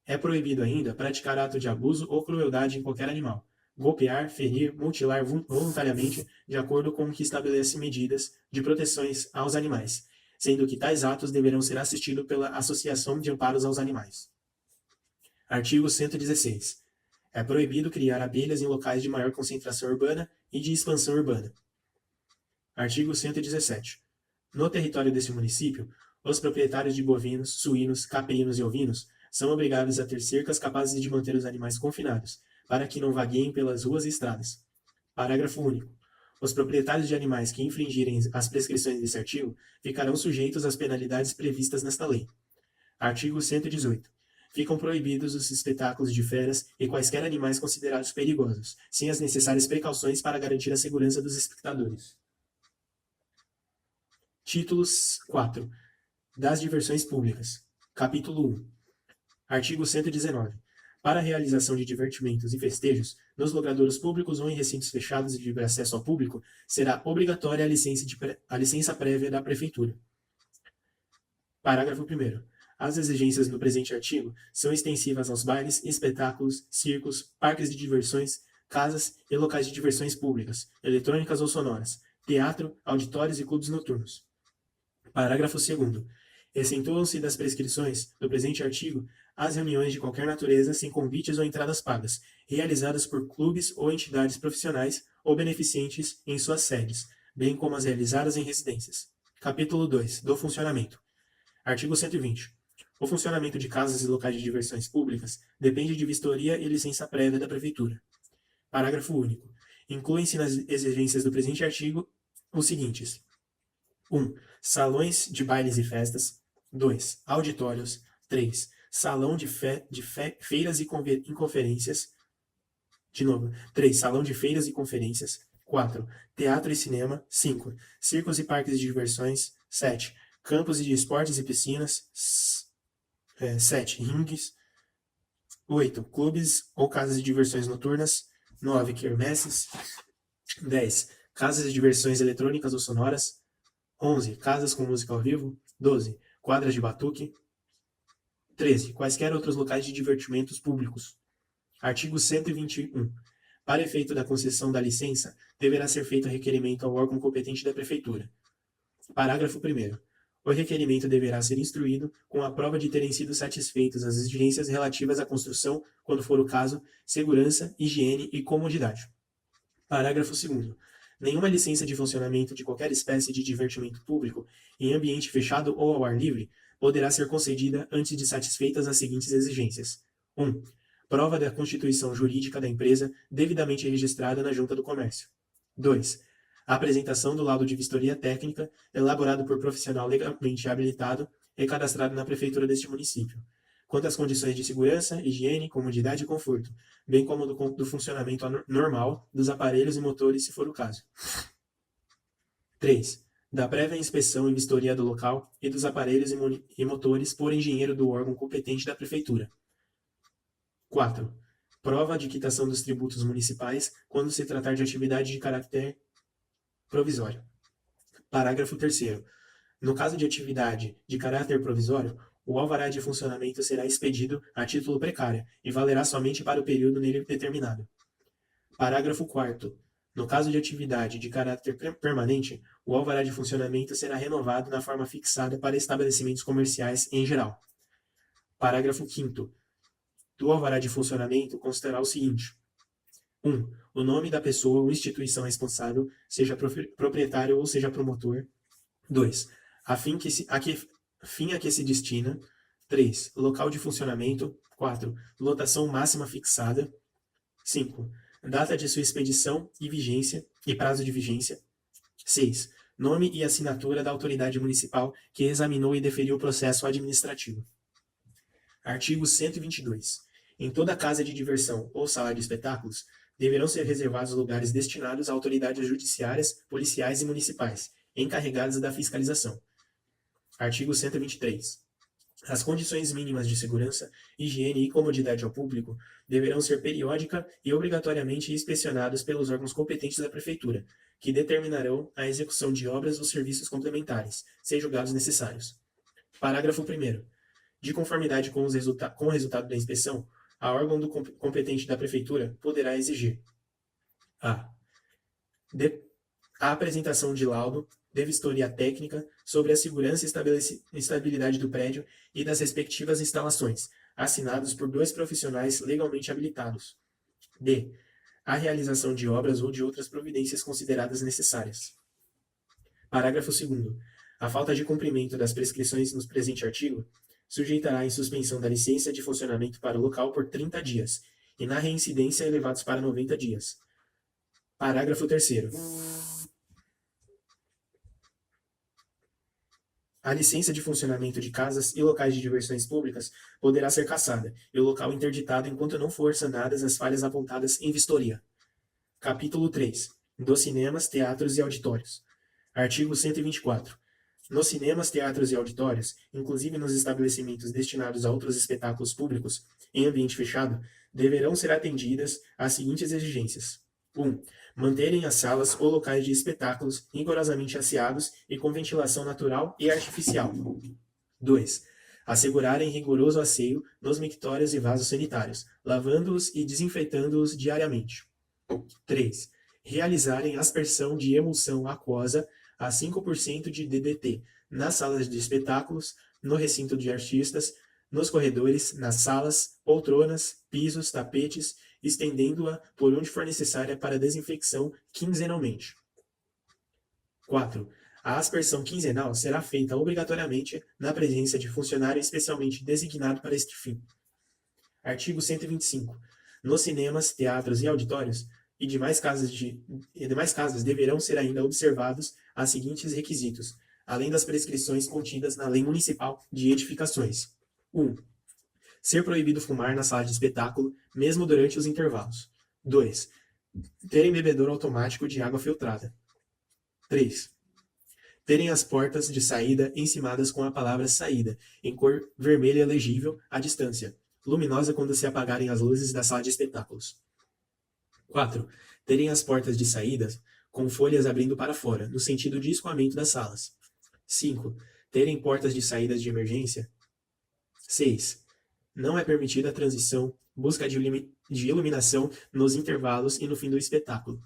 É proibido ainda praticar ato de abuso ou crueldade em qualquer animal, golpear, ferir, mutilar voluntariamente, de acordo com o que estabelece medidas de proteções aos animais, sendo que tais atos deverão ser assistidos pela Associação de Amparos aos Animais. Artigo 116. É proibido criar abelhas em locais de maior concentração urbana e de expansão urbana. Artigo 117. No território desse município, os proprietários de bovinos, suínos, caprinos e ovinos são obrigados a ter cercas capazes de manter os animais confinados, para que não vagueiem pelas ruas e estradas. Parágrafo único. Os proprietários de animais que infringirem as prescrições desse artigo ficarão sujeitos às penalidades previstas nesta lei. Artigo 118. Ficam proibidos os espetáculos de feras e quaisquer animais considerados perigosos, sem as necessárias precauções para garantir a segurança dos espectadores. Títulos 4. Das diversões públicas. Capítulo 1. Artigo 119. Para a realização de divertimentos e festejos, nos logradouros públicos ou em recintos fechados e de livre acesso ao público, será obrigatória a licença prévia da Prefeitura. Parágrafo 1º. As exigências do presente artigo são extensivas aos bailes, espetáculos, circos, parques de diversões, casas e locais de diversões públicas, eletrônicas ou sonoras, teatro, auditórios e clubes noturnos. Parágrafo 2º. Exentuam-se das prescrições do presente artigo as reuniões de qualquer natureza sem convites ou entradas pagas, realizadas por clubes ou entidades profissionais ou beneficentes em suas sedes, bem como as realizadas em residências. Capítulo 2. Do funcionamento. Artigo 120. O funcionamento de casas e locais de diversões públicas depende de vistoria e licença prévia da Prefeitura. Parágrafo único. Incluem-se nas exigências do presente artigo os seguintes: 1. Salões de bailes e festas. 2. Auditórios. 3. Salão de feiras e conferências. De novo. 3. Salão de feiras e conferências. 4. Teatro e cinema. 5. Circos e parques de diversões. 7. Campos de esportes e piscinas. 7. Ringues. 8. Clubes ou casas de diversões noturnas. 9. Quermesses. 10. Casas de diversões eletrônicas ou sonoras. 11. Casas com música ao vivo. 12. Quadras de batuque. 13. Quaisquer outros locais de divertimentos públicos. Artigo 121. Para efeito da concessão da licença, deverá ser feito requerimento ao órgão competente da Prefeitura. Parágrafo 1º. O requerimento deverá ser instruído com a prova de terem sido satisfeitas as exigências relativas à construção, quando for o caso, segurança, higiene e comodidade. Parágrafo 2º. Nenhuma licença de funcionamento de qualquer espécie de divertimento público, em ambiente fechado ou ao ar livre, poderá ser concedida antes de satisfeitas as seguintes exigências. 1. Prova da constituição jurídica da empresa devidamente registrada na Junta do Comércio. 2. A apresentação do laudo de vistoria técnica elaborado por profissional legalmente habilitado e cadastrado na Prefeitura deste município, quanto às condições de segurança, higiene, comodidade e conforto, bem como do funcionamento normal dos aparelhos e motores, se for o caso. 3. Da prévia inspeção e vistoria do local e dos aparelhos e motores por engenheiro do órgão competente da Prefeitura. 4. Prova de quitação dos tributos municipais quando se tratar de atividade de caráter provisório. Parágrafo 3º. No caso de atividade de caráter provisório, o alvará de funcionamento será expedido a título precário e valerá somente para o período nele determinado. Parágrafo 4º. No caso de atividade de caráter permanente, o alvará de funcionamento será renovado na forma fixada para estabelecimentos comerciais em geral. Parágrafo 5º. Do alvará de funcionamento constará o seguinte: 1. O nome da pessoa ou instituição responsável, seja proprietário ou seja promotor. 2. Fim a que se destina. 3. Local de funcionamento. 4. Lotação máxima fixada. 5. Data de sua expedição e vigência e prazo de vigência. 6. Nome e assinatura da autoridade municipal que examinou e deferiu o processo administrativo. Artigo 122. Em toda casa de diversão ou sala de espetáculos, deverão ser reservados lugares destinados a autoridades judiciárias, policiais e municipais, encarregadas da fiscalização. Artigo 123. As condições mínimas de segurança, higiene e comodidade ao público deverão ser periódica e obrigatoriamente inspecionadas pelos órgãos competentes da Prefeitura, que determinarão a execução de obras ou serviços complementares, se julgados necessários. Parágrafo 1º. De conformidade com o resultado da inspeção, a órgão competente da Prefeitura poderá exigir a apresentação de laudo de vistoria técnica sobre a segurança e estabilidade do prédio e das respectivas instalações, assinados por 2 profissionais legalmente habilitados. D. A realização de obras ou de outras providências consideradas necessárias. Parágrafo 2º. A falta de cumprimento das prescrições no presente artigo sujeitará em suspensão da licença de funcionamento para o local por 30 dias e, na reincidência, elevados para 90 dias. Parágrafo 3º. A licença de funcionamento de casas e locais de diversões públicas poderá ser cassada e o local interditado enquanto não for sanadas as falhas apontadas em vistoria. Capítulo 3. Dos cinemas, teatros e auditórios. Artigo 124. Nos cinemas, teatros e auditórios, inclusive nos estabelecimentos destinados a outros espetáculos públicos em ambiente fechado, deverão ser atendidas às seguintes exigências. 1. Manterem as salas ou locais de espetáculos rigorosamente asseados e com ventilação natural e artificial. 2. Assegurarem rigoroso asseio nos mictórios e vasos sanitários, lavando-os e desinfetando-os diariamente. 3. Realizarem aspersão de emulsão aquosa a 5% de DDT nas salas de espetáculos, no recinto de artistas, nos corredores, nas salas, poltronas, pisos, tapetes, estendendo-a por onde for necessária para desinfecção quinzenalmente. 4. A aspersão quinzenal será feita obrigatoriamente na presença de funcionário especialmente designado para este fim. Artigo 125. Nos cinemas, teatros e auditórios e demais casas deverão ser ainda observados os seguintes requisitos, além das prescrições contidas na Lei Municipal de Edificações. 1. Ser proibido fumar na sala de espetáculo, mesmo durante os intervalos. 2. Terem bebedouro automático de água filtrada. 3. Terem as portas de saída encimadas com a palavra saída, em cor vermelha legível à distância, luminosa quando se apagarem as luzes da sala de espetáculos. 4. Terem as portas de saída com folhas abrindo para fora, no sentido de escoamento das salas. 5. Terem portas de saídas de emergência. 6. Não é permitida a transição, busca de iluminação nos intervalos e no fim do espetáculo,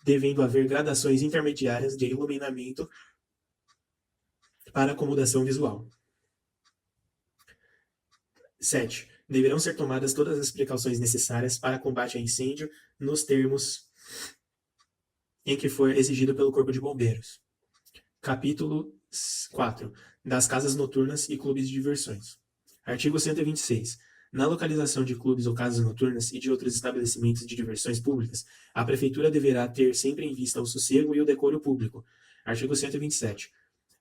devendo haver gradações intermediárias de iluminamento para acomodação visual. 7. Deverão ser tomadas todas as precauções necessárias para combate a incêndio nos termos em que for exigido pelo Corpo de Bombeiros. Capítulo 4. Das casas noturnas e clubes de diversões. Artigo 126. Na localização de clubes ou casas noturnas e de outros estabelecimentos de diversões públicas, a Prefeitura deverá ter sempre em vista o sossego e o decoro público. Artigo 127.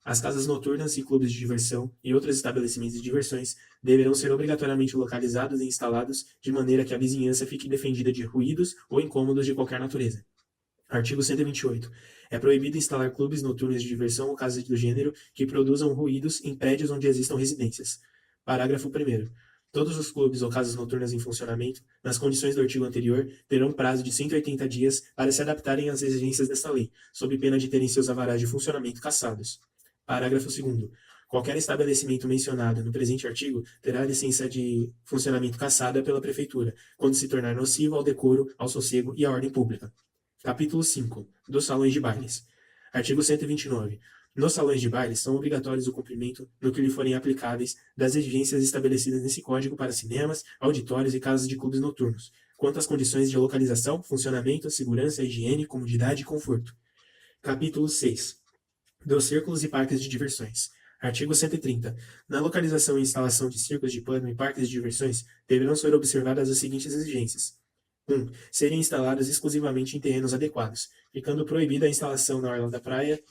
As casas noturnas e clubes de diversão e outros estabelecimentos de diversões deverão ser obrigatoriamente localizados e instalados de maneira que a vizinhança fique defendida de ruídos ou incômodos de qualquer natureza. Artigo 128. É proibido instalar clubes noturnos de diversão ou casas do gênero que produzam ruídos em prédios onde existam residências. Parágrafo 1º. Todos os clubes ou casas noturnas em funcionamento, nas condições do artigo anterior, terão prazo de 180 dias para se adaptarem às exigências desta lei, sob pena de terem seus alvarás de funcionamento cassados. Parágrafo 2º. Qualquer estabelecimento mencionado no presente artigo terá licença de funcionamento cassada pela Prefeitura, quando se tornar nocivo ao decoro, ao sossego e à ordem pública. Capítulo 5. Dos salões de bailes. Artigo 129. Nos salões de bailes são obrigatórios o cumprimento, no que lhe forem aplicáveis, das exigências estabelecidas nesse código para cinemas, auditórios e casas de clubes noturnos, quanto às condições de localização, funcionamento, segurança, higiene, comodidade e conforto. Capítulo 6. Dos círculos e parques de diversões. Artigo 130. Na localização e instalação de círculos de pano e parques de diversões, deverão ser observadas as seguintes exigências. 1. Serem instalados exclusivamente em terrenos adequados, ficando proibida a instalação na orla da praia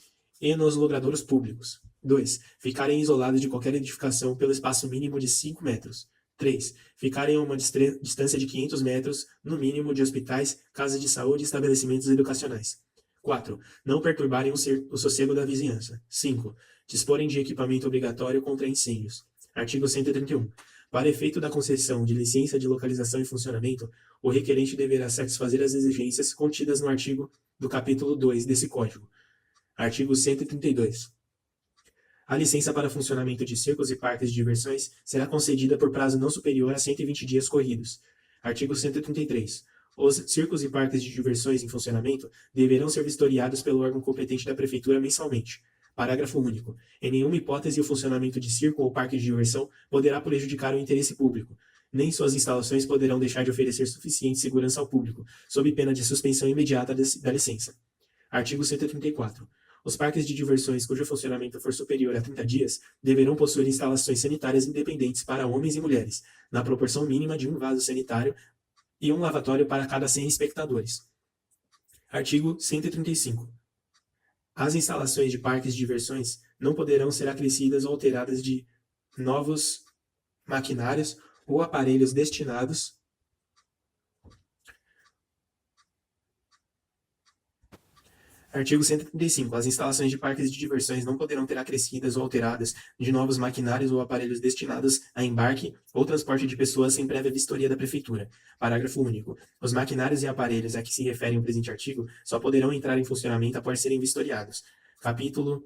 e nos logradouros públicos. 2. Ficarem isolados de qualquer edificação pelo espaço mínimo de 5 metros. 3. Ficarem a uma distância de 500 metros, no mínimo, de hospitais, casas de saúde e estabelecimentos educacionais. 4. Não perturbarem o sossego da vizinhança. 5. Disporem de equipamento obrigatório contra incêndios. Artigo 131. Para efeito da concessão de licença de localização e funcionamento, o requerente deverá satisfazer as exigências contidas no artigo do capítulo 2 desse Código. Artigo 132. A licença para funcionamento de circos e parques de diversões será concedida por prazo não superior a 120 dias corridos. Artigo 133. Os circos e parques de diversões em funcionamento deverão ser vistoriados pelo órgão competente da Prefeitura mensalmente. Parágrafo único. Em nenhuma hipótese o funcionamento de circo ou parque de diversão poderá prejudicar o interesse público, nem suas instalações poderão deixar de oferecer suficiente segurança ao público, sob pena de suspensão imediata da licença. Artigo 134. Os parques de diversões cujo funcionamento for superior a 30 dias deverão possuir instalações sanitárias independentes para homens e mulheres, na proporção mínima de um vaso sanitário e um lavatório para cada 100 espectadores. Artigo 135. As instalações de parques de diversões não poderão ser acrescidas ou alteradas de novos maquinários ou aparelhos destinados Artigo 135. As instalações de parques de diversões não poderão ter acrescidas ou alteradas de novos maquinários ou aparelhos destinados a embarque ou transporte de pessoas sem prévia vistoria da Prefeitura. Parágrafo único. Os maquinários e aparelhos a que se refere o presente artigo só poderão entrar em funcionamento após serem vistoriados. Capítulo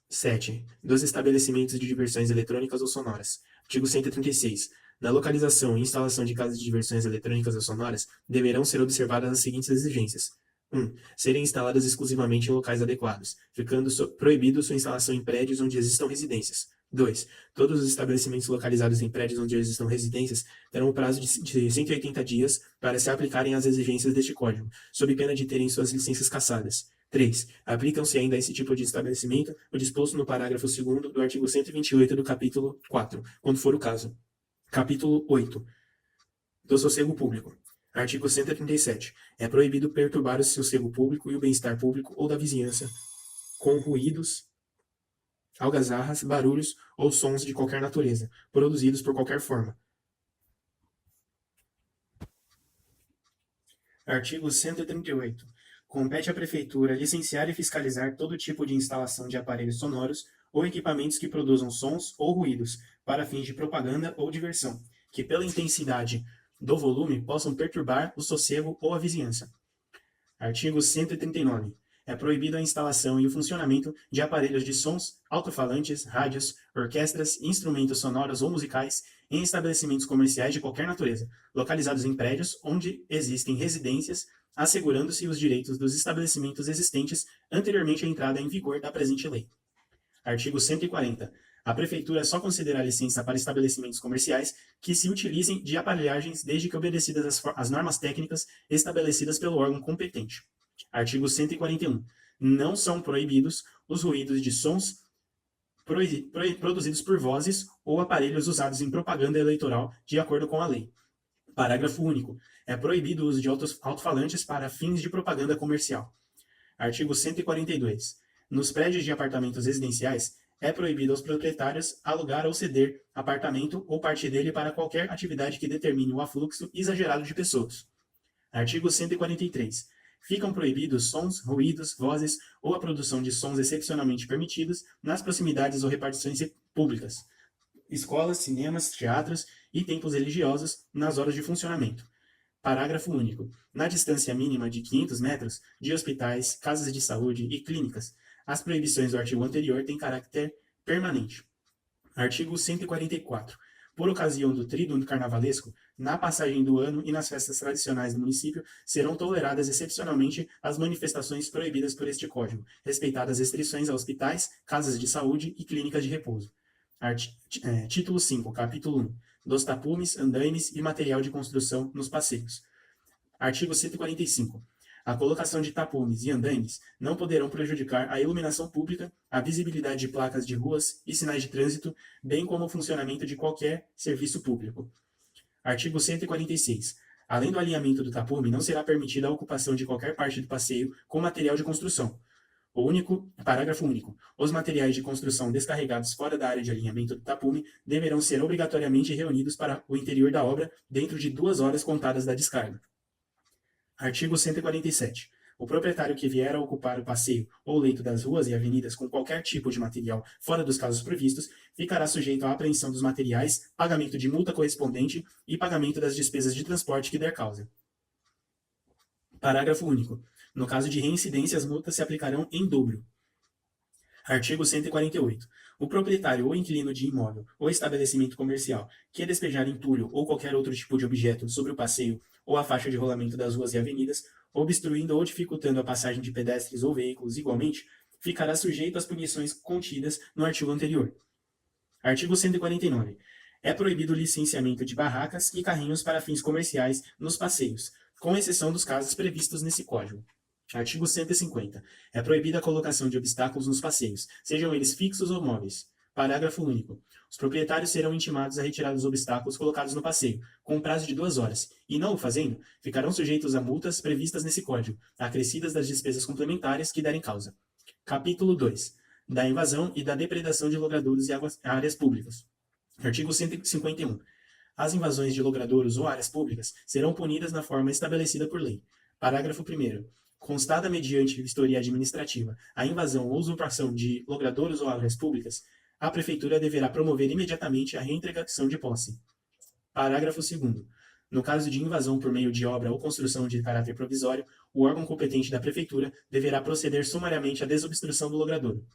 7. Dos estabelecimentos de diversões eletrônicas ou sonoras. Artigo 136. Na localização e instalação de casas de diversões eletrônicas ou sonoras, deverão ser observadas as seguintes exigências. 1. Serem instaladas exclusivamente em locais adequados, ficando proibido sua instalação em prédios onde existam residências. 2. Todos os estabelecimentos localizados em prédios onde existam residências terão o prazo de 180 dias para se aplicarem às exigências deste Código, sob pena de terem suas licenças cassadas. 3. Aplicam-se ainda a esse tipo de estabelecimento o disposto no parágrafo 2º do artigo 128 do capítulo 4, quando for o caso. Capítulo 8. Do sossego público. Artigo 137. É proibido perturbar o sossego público e o bem-estar público ou da vizinhança com ruídos, algazarras, barulhos ou sons de qualquer natureza, produzidos por qualquer forma. Artigo 138. Compete à Prefeitura licenciar e fiscalizar todo tipo de instalação de aparelhos sonoros ou equipamentos que produzam sons ou ruídos para fins de propaganda ou diversão, que pela intensidade do volume possam perturbar o sossego ou a vizinhança. Artigo 139. É proibida a instalação e o funcionamento de aparelhos de sons, alto-falantes, rádios, orquestras, instrumentos sonoros ou musicais em estabelecimentos comerciais de qualquer natureza, localizados em prédios onde existem residências, assegurando-se os direitos dos estabelecimentos existentes anteriormente à entrada em vigor da presente lei. Artigo 140. A Prefeitura só concederá licença para estabelecimentos comerciais que se utilizem de aparelhagens desde que obedecidas as normas técnicas estabelecidas pelo órgão competente. Artigo 141. Não são proibidos os ruídos de sons produzidos por vozes ou aparelhos usados em propaganda eleitoral, de acordo com a lei. Parágrafo único. É proibido o uso de alto-falantes para fins de propaganda comercial. Artigo 142. Nos prédios de apartamentos residenciais, é proibido aos proprietários alugar ou ceder apartamento ou parte dele para qualquer atividade que determine o afluxo exagerado de pessoas. Artigo 143. Ficam proibidos sons, ruídos, vozes ou a produção de sons excepcionalmente permitidos nas proximidades ou repartições públicas, escolas, cinemas, teatros e templos religiosos nas horas de funcionamento. Parágrafo único. Na distância mínima de 500 metros de hospitais, casas de saúde e clínicas, as proibições do artigo anterior têm caráter permanente. Artigo 144. Por ocasião do tríduo carnavalesco, na passagem do ano e nas festas tradicionais do município, serão toleradas excepcionalmente as manifestações proibidas por este Código, respeitadas restrições a hospitais, casas de saúde e clínicas de repouso. Título 5, capítulo 1. Dos tapumes, andaimes e material de construção nos passeios. Artigo 145. A colocação de tapumes e andaimes não poderão prejudicar a iluminação pública, a visibilidade de placas de ruas e sinais de trânsito, bem como o funcionamento de qualquer serviço público. Artigo 146. Além do alinhamento do tapume, não será permitida a ocupação de qualquer parte do passeio com material de construção. Parágrafo único. Os materiais de construção descarregados fora da área de alinhamento do tapume deverão ser obrigatoriamente reunidos para o interior da obra dentro de 2 horas contadas da descarga. Artigo 147. O proprietário que vier a ocupar o passeio ou leito das ruas e avenidas com qualquer tipo de material fora dos casos previstos, ficará sujeito à apreensão dos materiais, pagamento de multa correspondente e pagamento das despesas de transporte que der causa. Parágrafo único. No caso de reincidência, as multas se aplicarão em dobro. Artigo 148. O proprietário ou inquilino de imóvel ou estabelecimento comercial que despejar entulho ou qualquer outro tipo de objeto sobre o passeio ou a faixa de rolamento das ruas e avenidas, obstruindo ou dificultando a passagem de pedestres ou veículos igualmente, ficará sujeito às punições contidas no artigo anterior. Artigo 149. É proibido o licenciamento de barracas e carrinhos para fins comerciais nos passeios, com exceção dos casos previstos nesse Código. Artigo 150. É proibida a colocação de obstáculos nos passeios, sejam eles fixos ou móveis. Parágrafo único. Os proprietários serão intimados a retirar os obstáculos colocados no passeio, com um prazo de 2 horas, e não o fazendo, ficarão sujeitos a multas previstas nesse Código, acrescidas das despesas complementares que derem causa. Capítulo 2. Da invasão e da depredação de logradouros e áreas públicas. Artigo 151. As invasões de logradouros ou áreas públicas serão punidas na forma estabelecida por lei. Parágrafo 1º. Constada mediante vistoria administrativa a invasão ou usurpação de logradouros ou áreas públicas, a Prefeitura deverá promover imediatamente a reintegração de posse. Parágrafo 2º. No caso de invasão por meio de obra ou construção de caráter provisório, o órgão competente da Prefeitura deverá proceder sumariamente à desobstrução do logradouro.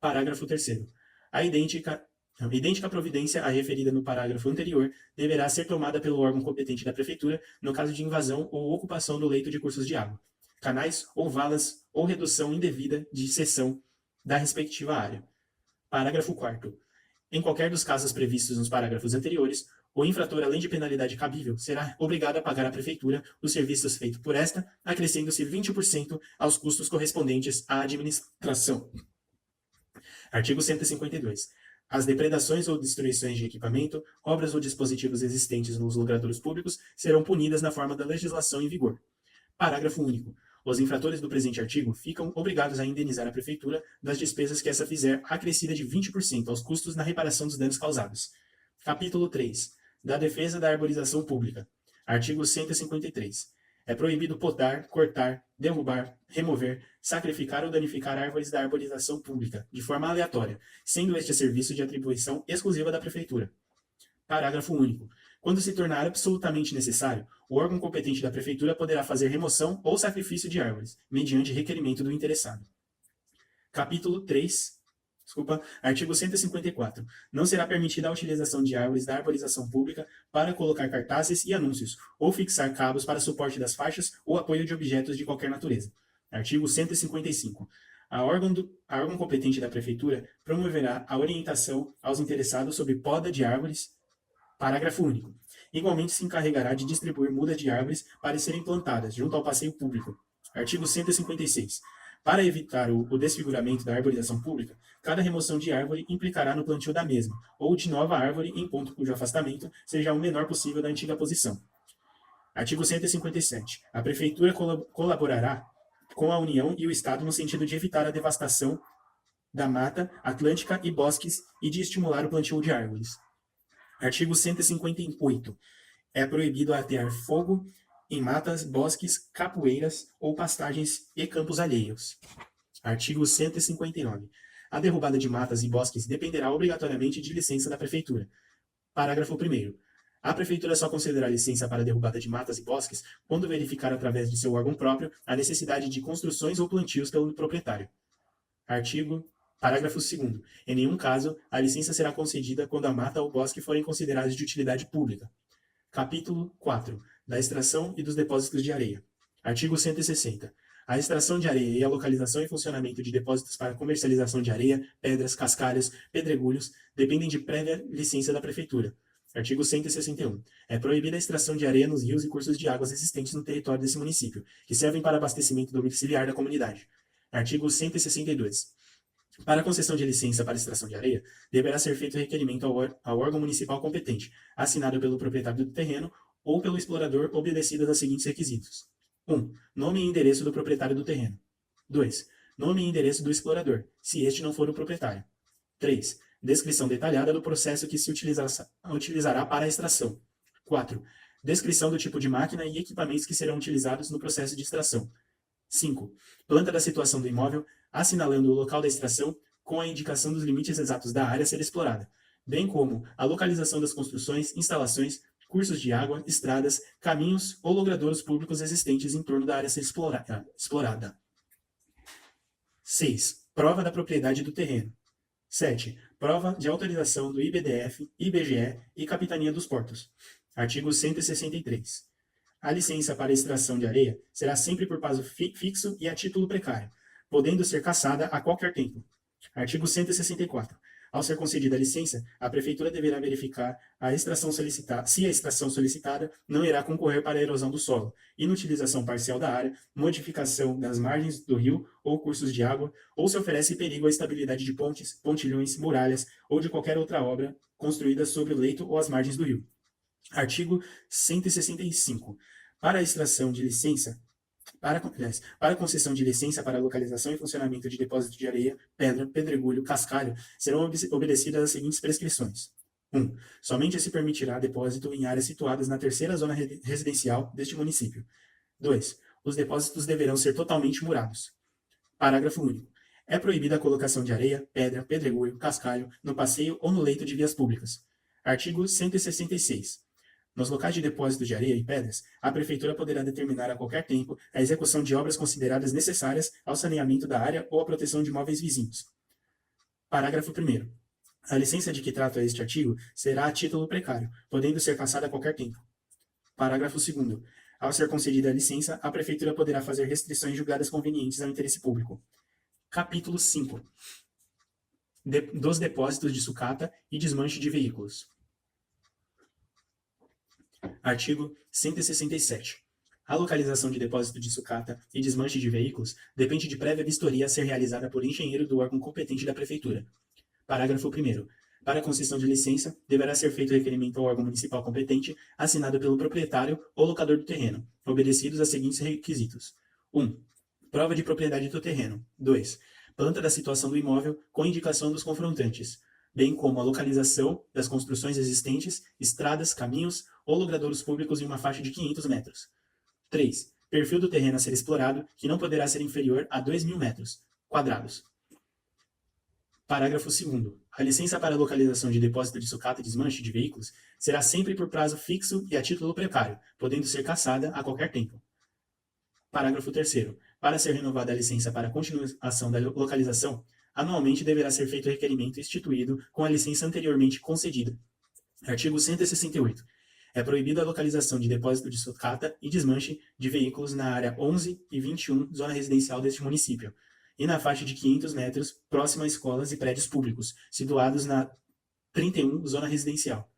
Parágrafo 3º. A idêntica providência à referida no parágrafo anterior deverá ser tomada pelo órgão competente da Prefeitura no caso de invasão ou ocupação do leito de cursos de água, canais ou valas ou redução indevida de cessão da respectiva área. Parágrafo 4º. Em qualquer dos casos previstos nos parágrafos anteriores, o infrator, além de penalidade cabível, será obrigado a pagar à Prefeitura os serviços feitos por esta, acrescendo-se 20% aos custos correspondentes à administração. Artigo 152. As depredações ou destruições de equipamento, obras ou dispositivos existentes nos logradouros públicos serão punidas na forma da legislação em vigor. Parágrafo único. Os infratores do presente artigo ficam obrigados a indenizar a Prefeitura das despesas que essa fizer, acrescida de 20% aos custos na reparação dos danos causados. Capítulo 3. Da defesa da arborização pública. Artigo 153. É proibido podar, cortar, derrubar, remover, sacrificar ou danificar árvores da arborização pública, de forma aleatória, sendo este serviço de atribuição exclusiva da Prefeitura. Parágrafo único. Quando se tornar absolutamente necessário, o órgão competente da Prefeitura poderá fazer remoção ou sacrifício de árvores, mediante requerimento do interessado. Capítulo 3. Artigo 154. Não será permitida a utilização de árvores da arborização pública para colocar cartazes e anúncios, ou fixar cabos para suporte das faixas ou apoio de objetos de qualquer natureza. Artigo 155. A órgão competente da Prefeitura promoverá a orientação aos interessados sobre poda de árvores. Parágrafo único. Igualmente se encarregará de distribuir mudas de árvores para serem plantadas junto ao passeio público. Artigo 156. Para evitar o desfiguramento da arborização pública, cada remoção de árvore implicará no plantio da mesma, ou de nova árvore em ponto cujo afastamento seja o menor possível da antiga posição. Artigo 157. A Prefeitura colaborará com a União e o Estado no sentido de evitar a devastação da mata atlântica e bosques e de estimular o plantio de árvores. Artigo 158. É proibido atear fogo em matas, bosques, capoeiras ou pastagens e campos alheios. Artigo 159. A derrubada de matas e bosques dependerá obrigatoriamente de licença da Prefeitura. Parágrafo 1º. A Prefeitura só concederá licença para a derrubada de matas e bosques quando verificar através de seu órgão próprio a necessidade de construções ou plantios pelo proprietário. Parágrafo 2º. Em nenhum caso, a licença será concedida quando a mata ou bosque forem considerados de utilidade pública. Capítulo 4. Da extração e dos depósitos de areia. Artigo 160. A extração de areia e a localização e funcionamento de depósitos para comercialização de areia, pedras, cascalhos, pedregulhos dependem de prévia licença da Prefeitura. Artigo 161. É proibida a extração de areia nos rios e cursos de águas existentes no território desse município, que servem para abastecimento domiciliar da comunidade. Artigo 162. Para a concessão de licença para extração de areia, deverá ser feito requerimento ao órgão municipal competente, assinado pelo proprietário do terreno ou pelo explorador, obedecidos aos seguintes requisitos. 1. Nome e endereço do proprietário do terreno. 2. Nome e endereço do explorador, se este não for o proprietário. 3. Descrição detalhada do processo que se utilizará para a extração. 4. Descrição do tipo de máquina e equipamentos que serão utilizados no processo de extração. 5. Planta da situação do imóvel, assinalando o local da extração com a indicação dos limites exatos da área a ser explorada, bem como a localização das construções, instalações, cursos de água, estradas, caminhos ou logradouros públicos existentes em torno da área a ser explorada. 6. Prova da propriedade do terreno. 7. Prova de autorização do IBDF, IBGE e Capitania dos Portos. Artigo 163. A licença para extração de areia será sempre por prazo fixo e a título precário, podendo ser cassada a qualquer tempo. Artigo 164. Ao ser concedida a licença, a Prefeitura deverá verificar se a extração solicitada não irá concorrer para a erosão do solo, inutilização parcial da área, modificação das margens do rio ou cursos de água, ou se oferece perigo à estabilidade de pontes, pontilhões, muralhas ou de qualquer outra obra construída sobre o leito ou as margens do rio. Artigo 165. Para a extração de licença, para a concessão de licença para a localização e funcionamento de depósito de areia, pedra, pedregulho, cascalho, serão obedecidas as seguintes prescrições. 1. Somente se permitirá depósito em áreas situadas na terceira zona residencial deste município. 2. Os depósitos deverão ser totalmente murados. Parágrafo único. É proibida a colocação de areia, pedra, pedregulho, cascalho, no passeio ou no leito de vias públicas. Artigo 166. Nos locais de depósito de areia e pedras, a Prefeitura poderá determinar a qualquer tempo a execução de obras consideradas necessárias ao saneamento da área ou à proteção de imóveis vizinhos. Parágrafo 1º. A licença de que trata este artigo será a título precário, podendo ser cassada a qualquer tempo. Parágrafo 2º. Ao ser concedida a licença, a Prefeitura poderá fazer restrições julgadas convenientes ao interesse público. Capítulo 5. Dos depósitos de sucata e desmanche de veículos. Artigo 167. A localização de depósito de sucata e desmanche de veículos depende de prévia vistoria a ser realizada por engenheiro do órgão competente da Prefeitura. Parágrafo 1º. Para a concessão de licença, deverá ser feito requerimento ao órgão municipal competente, assinado pelo proprietário ou locador do terreno, obedecidos aos seguintes requisitos. 1. Prova de propriedade do terreno. 2. Planta da situação do imóvel com indicação dos confrontantes, bem como a localização das construções existentes, estradas, caminhos ou logradouros públicos em uma faixa de 500 metros. 3. Perfil do terreno a ser explorado, que não poderá ser inferior a 2.000 metros quadrados. Parágrafo 2º. A licença para a localização de depósito de sucata e desmanche de veículos será sempre por prazo fixo e a título precário, podendo ser cassada a qualquer tempo. Parágrafo 3º. Para ser renovada a licença para a continuação da localização, anualmente deverá ser feito o requerimento instituído com a licença anteriormente concedida. Artigo 168. É proibida a localização de depósito de sucata e desmanche de veículos na área 11 e 21, zona residencial deste município, e na faixa de 500 metros, próxima a escolas e prédios públicos, situados na 31, zona residencial.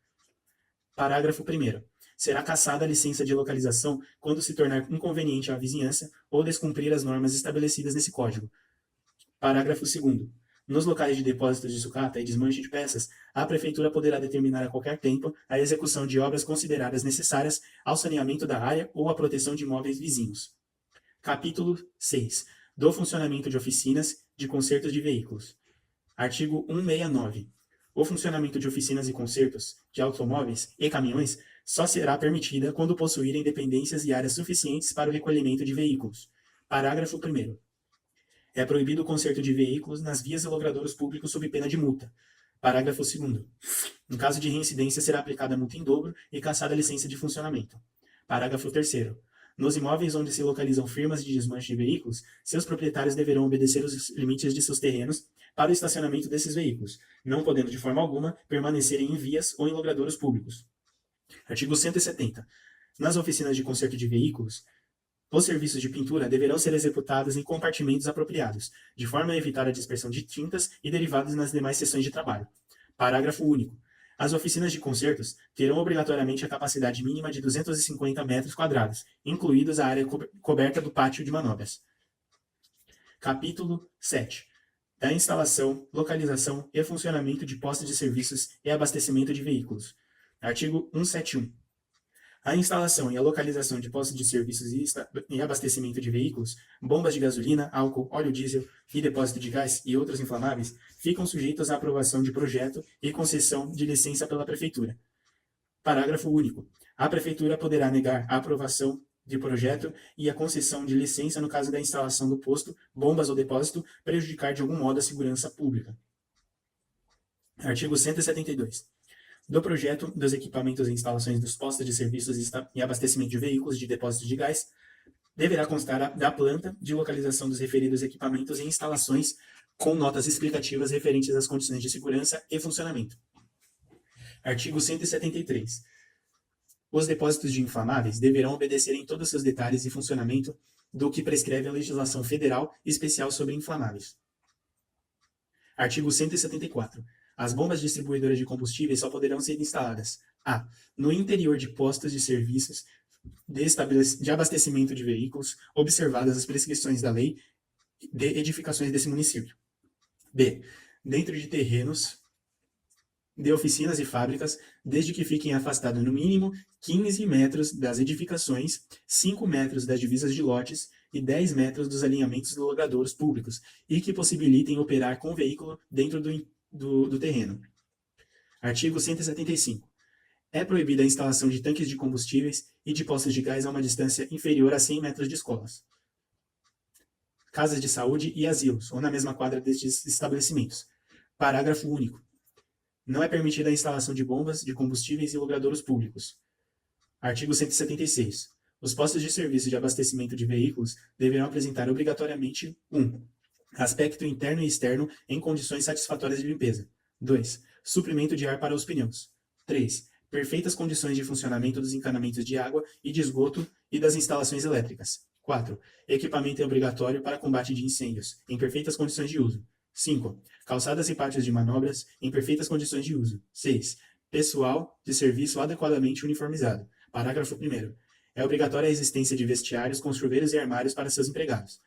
Parágrafo 1º. Será cassada a licença de localização quando se tornar inconveniente à vizinhança ou descumprir as normas estabelecidas nesse Código. Parágrafo 2º. Nos locais de depósitos de sucata e desmanche de peças, a Prefeitura poderá determinar a qualquer tempo a execução de obras consideradas necessárias ao saneamento da área ou à proteção de imóveis vizinhos. Capítulo 6. Do funcionamento de oficinas de consertos de veículos. Artigo 169. O funcionamento de oficinas e consertos de automóveis e caminhões só será permitida quando possuírem dependências e áreas suficientes para o recolhimento de veículos. Parágrafo 1º. É proibido o conserto de veículos nas vias e logradouros públicos sob pena de multa. Parágrafo 2º. Em caso de reincidência, será aplicada multa em dobro e cassada a licença de funcionamento. Parágrafo 3º. Nos imóveis onde se localizam firmas de desmanche de veículos, seus proprietários deverão obedecer os limites de seus terrenos para o estacionamento desses veículos, não podendo de forma alguma permanecerem em vias ou em logradouros públicos. Artigo 170. Nas oficinas de conserto de veículos, os serviços de pintura deverão ser executados em compartimentos apropriados, de forma a evitar a dispersão de tintas e derivados nas demais seções de trabalho. Parágrafo único. As oficinas de consertos terão obrigatoriamente a capacidade mínima de 250 metros quadrados, incluídos a área coberta do pátio de manobras. Capítulo 7. Da instalação, localização e funcionamento de postos de serviços e abastecimento de veículos. Artigo 171. A instalação e a localização de postos de serviços e abastecimento de veículos, bombas de gasolina, álcool, óleo diesel e depósito de gás e outros inflamáveis ficam sujeitos à aprovação de projeto e concessão de licença pela Prefeitura. Parágrafo único. A Prefeitura poderá negar a aprovação de projeto e a concessão de licença no caso da instalação do posto, bombas ou depósito prejudicar de algum modo a segurança pública. Artigo 172. Do projeto, dos equipamentos e instalações dos postos de serviços e abastecimento de veículos de depósito de gás, deverá constar da planta de localização dos referidos equipamentos e instalações com notas explicativas referentes às condições de segurança e funcionamento. Artigo 173. Os depósitos de inflamáveis deverão obedecer em todos seus detalhes e funcionamento do que prescreve a legislação federal especial sobre inflamáveis. Artigo 174. As bombas distribuidoras de combustíveis só poderão ser instaladas: a. no interior de postos de serviços de abastecimento de veículos, observadas as prescrições da lei de edificações desse município; b. dentro de terrenos de oficinas e fábricas, desde que fiquem afastados no mínimo 15 metros das edificações, 5 metros das divisas de lotes e 10 metros dos alinhamentos dos logradouros públicos, e que possibilitem operar com o veículo dentro do terreno. Artigo 175. É proibida a instalação de tanques de combustíveis e de postos de gás a uma distância inferior a 100 metros de escolas, casas de saúde e asilos, ou na mesma quadra destes estabelecimentos. Parágrafo único. Não é permitida a instalação de bombas, de combustíveis e logradouros públicos. Artigo 176. Os postos de serviço de abastecimento de veículos deverão apresentar obrigatoriamente 1. Aspecto interno e externo em condições satisfatórias de limpeza. 2. Suprimento de ar para os pneus. 3. Perfeitas condições de funcionamento dos encanamentos de água e de esgoto e das instalações elétricas. 4. Equipamento obrigatório para combate de incêndios, em perfeitas condições de uso. 5. Calçadas e pátios de manobras em perfeitas condições de uso. 6. Pessoal de serviço adequadamente uniformizado. Parágrafo 1º. É obrigatória a existência de vestiários com chuveiros e armários para seus empregados.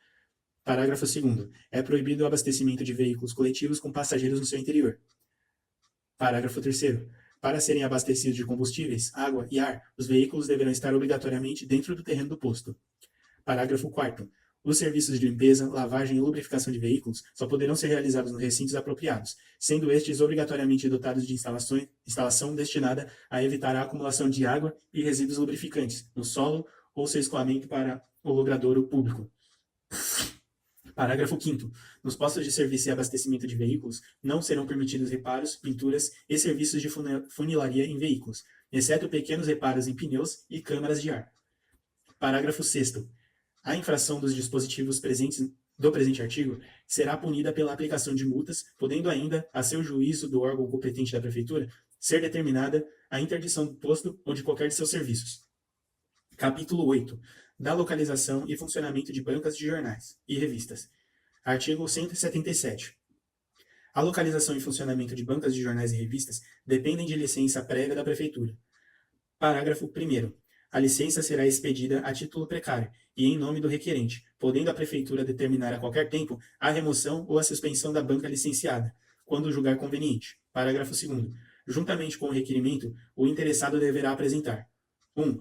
Parágrafo 2º. É proibido o abastecimento de veículos coletivos com passageiros no seu interior. Parágrafo 3º. Para serem abastecidos de combustíveis, água e ar, os veículos deverão estar obrigatoriamente dentro do terreno do posto. Parágrafo 4º. Os serviços de limpeza, lavagem e lubrificação de veículos só poderão ser realizados nos recintos apropriados, sendo estes obrigatoriamente dotados de instalação destinada a evitar a acumulação de água e resíduos lubrificantes no solo ou seu escoamento para o logradouro público. Parágrafo 5º. Nos postos de serviço e abastecimento de veículos não serão permitidos reparos, pinturas e serviços de funilaria em veículos, exceto pequenos reparos em pneus e câmaras de ar. Parágrafo 6º. A infração dos dispositivos do presente artigo será punida pela aplicação de multas, podendo ainda, a seu juízo do órgão competente da Prefeitura, ser determinada a interdição do posto ou de qualquer de seus serviços. Capítulo 8. Da localização e funcionamento de bancas de jornais e revistas. Artigo 177. A localização e funcionamento de bancas de jornais e revistas dependem de licença prévia da Prefeitura. Parágrafo 1º. A licença será expedida a título precário e em nome do requerente, podendo a Prefeitura determinar a qualquer tempo a remoção ou a suspensão da banca licenciada, quando julgar conveniente. Parágrafo 2º. Juntamente com o requerimento, o interessado deverá apresentar 1.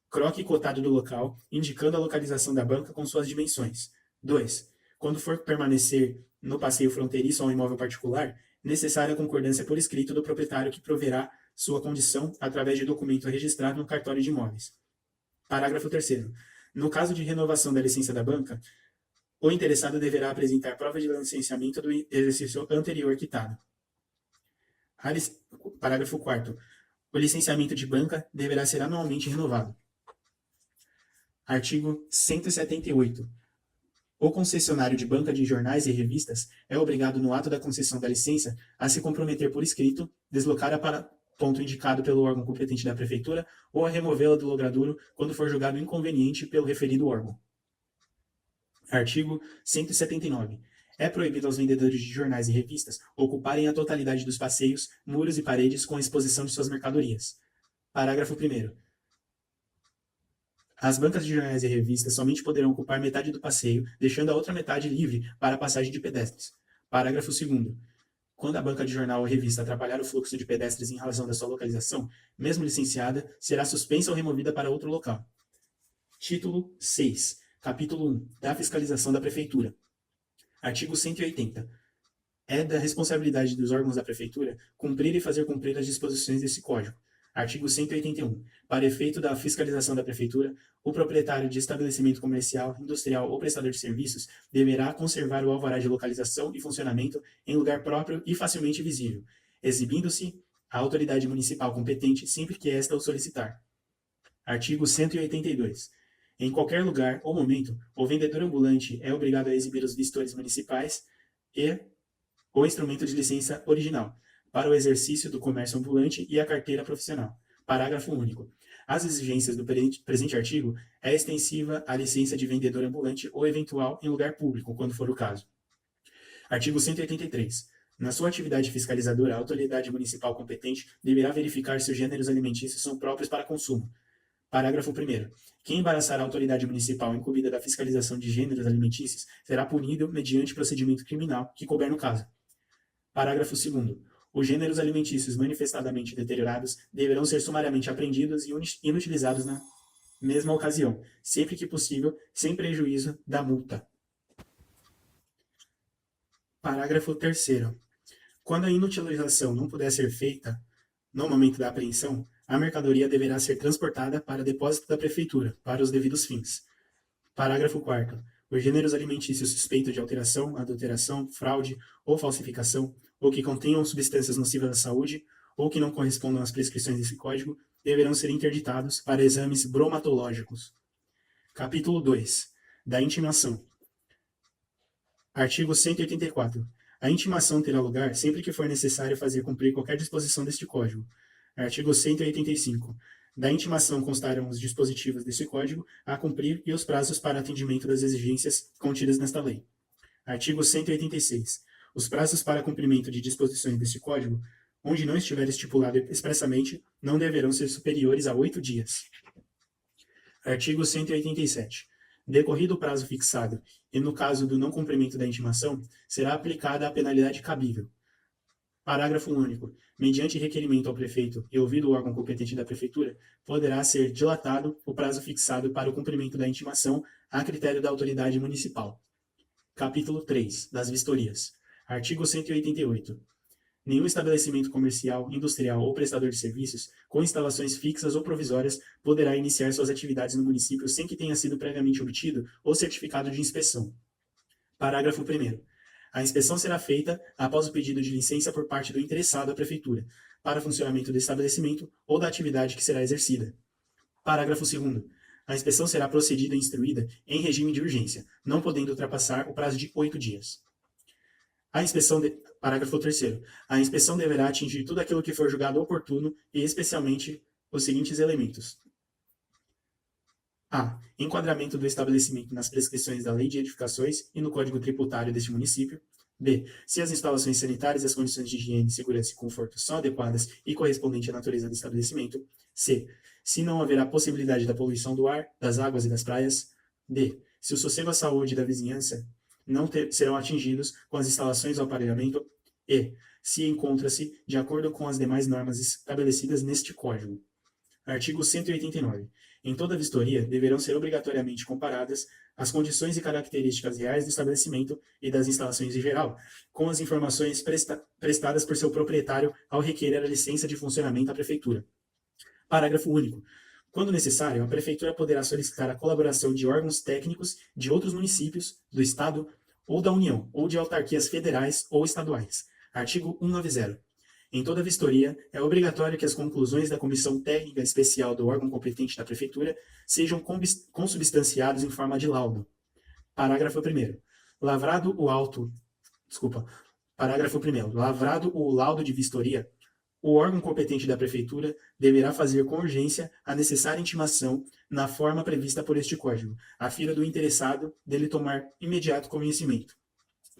Croque cotado do local, indicando a localização da banca com suas dimensões. 2. Quando for permanecer no passeio fronteiriço a um imóvel particular, necessária a concordância por escrito do proprietário que proverá sua condição através de documento registrado no cartório de imóveis. Parágrafo 3º. No caso de renovação da licença da banca, o interessado deverá apresentar prova de licenciamento do exercício anterior quitado. Parágrafo 4º. O licenciamento de banca deverá ser anualmente renovado. Artigo 178. O concessionário de banca de jornais e revistas é obrigado, no ato da concessão da licença, a se comprometer por escrito, deslocar-a para ponto indicado pelo órgão competente da Prefeitura ou a removê-la do logradouro quando for julgado inconveniente pelo referido órgão. Artigo 179. É proibido aos vendedores de jornais e revistas ocuparem a totalidade dos passeios, muros e paredes com a exposição de suas mercadorias. Parágrafo 1º. As bancas de jornais e revistas somente poderão ocupar metade do passeio, deixando a outra metade livre para a passagem de pedestres. Parágrafo 2º. Quando a banca de jornal ou revista atrapalhar o fluxo de pedestres em razão da sua localização, mesmo licenciada, será suspensa ou removida para outro local. Título 6. Capítulo 1. Da fiscalização da Prefeitura. Artigo 180. É da responsabilidade dos órgãos da Prefeitura cumprir e fazer cumprir as disposições desse Código. Artigo 181. Para efeito da fiscalização da Prefeitura, o proprietário de estabelecimento comercial, industrial ou prestador de serviços deverá conservar o alvará de localização e funcionamento em lugar próprio e facilmente visível, exibindo-se à autoridade municipal competente sempre que esta o solicitar. Artigo 182. Em qualquer lugar ou momento, o vendedor ambulante é obrigado a exibir os vistores municipais e o instrumento de licença original para o exercício do comércio ambulante e a carteira profissional. Parágrafo único. As exigências do presente artigo é extensiva à licença de vendedor ambulante ou eventual em lugar público, quando for o caso. Artigo 183. Na sua atividade fiscalizadora, a autoridade municipal competente deverá verificar se os gêneros alimentícios são próprios para consumo. Parágrafo 1º. Quem embaraçar a autoridade municipal incumbida da fiscalização de gêneros alimentícios será punido mediante procedimento criminal que couber no caso. Parágrafo 2º. Os gêneros alimentícios manifestadamente deteriorados deverão ser sumariamente apreendidos e inutilizados na mesma ocasião, sempre que possível, sem prejuízo da multa. Parágrafo 3º. Quando a inutilização não puder ser feita no momento da apreensão, a mercadoria deverá ser transportada para depósito da Prefeitura, para os devidos fins. Parágrafo 4º. Os gêneros alimentícios suspeitos de alteração, adulteração, fraude ou falsificação, ou que contenham substâncias nocivas à saúde, ou que não correspondam às prescrições desse código, deverão ser interditados para exames bromatológicos. Capítulo 2. Da intimação. Artigo 184. A intimação terá lugar sempre que for necessário fazer cumprir qualquer disposição deste Código. Artigo 185. Da intimação constarão os dispositivos deste Código a cumprir e os prazos para atendimento das exigências contidas nesta lei. Artigo 186. Os prazos para cumprimento de disposições deste Código, onde não estiver estipulado expressamente, não deverão ser superiores a 8 dias. Artigo 187. Decorrido o prazo fixado, e no caso do não cumprimento da intimação, será aplicada a penalidade cabível. Parágrafo único. Mediante requerimento ao prefeito e ouvido o órgão competente da Prefeitura, poderá ser dilatado o prazo fixado para o cumprimento da intimação a critério da autoridade municipal. Capítulo 3. Das vistorias. Artigo 188. Nenhum estabelecimento comercial, industrial ou prestador de serviços, com instalações fixas ou provisórias, poderá iniciar suas atividades no município sem que tenha sido previamente obtido o certificado de inspeção. Parágrafo 1º. A inspeção será feita após o pedido de licença por parte do interessado à Prefeitura, para funcionamento do estabelecimento ou da atividade que será exercida. Parágrafo 2º. A inspeção será procedida e instruída em regime de urgência, não podendo ultrapassar o prazo de 8 dias. Parágrafo 3º. A inspeção deverá atingir tudo aquilo que for julgado oportuno e especialmente os seguintes elementos. A. Enquadramento do estabelecimento nas prescrições da Lei de Edificações e no Código Tributário deste município. B. Se as instalações sanitárias e as condições de higiene, segurança e conforto são adequadas e correspondentes à natureza do estabelecimento. C. Se não haverá possibilidade da poluição do ar, das águas e das praias. D. Se o sossego e a saúde da vizinhança não serão atingidos com as instalações ou aparelhamento. E. Se encontra-se de acordo com as demais normas estabelecidas neste Código. Artigo 189. Em toda vistoria, deverão ser obrigatoriamente comparadas as condições e características reais do estabelecimento e das instalações em geral, com as informações prestadas por seu proprietário ao requerer a licença de funcionamento à Prefeitura. Parágrafo único. Quando necessário, a Prefeitura poderá solicitar a colaboração de órgãos técnicos de outros municípios, do Estado ou da União, ou de autarquias federais ou estaduais. Artigo 190. Em toda vistoria, é obrigatório que as conclusões da Comissão Técnica Especial do órgão competente da Prefeitura sejam consubstanciadas em forma de laudo. Parágrafo 1º. Parágrafo 1º. Lavrado o laudo de vistoria, o órgão competente da Prefeitura deverá fazer com urgência a necessária intimação na forma prevista por este Código, a fim do interessado dele tomar imediato conhecimento.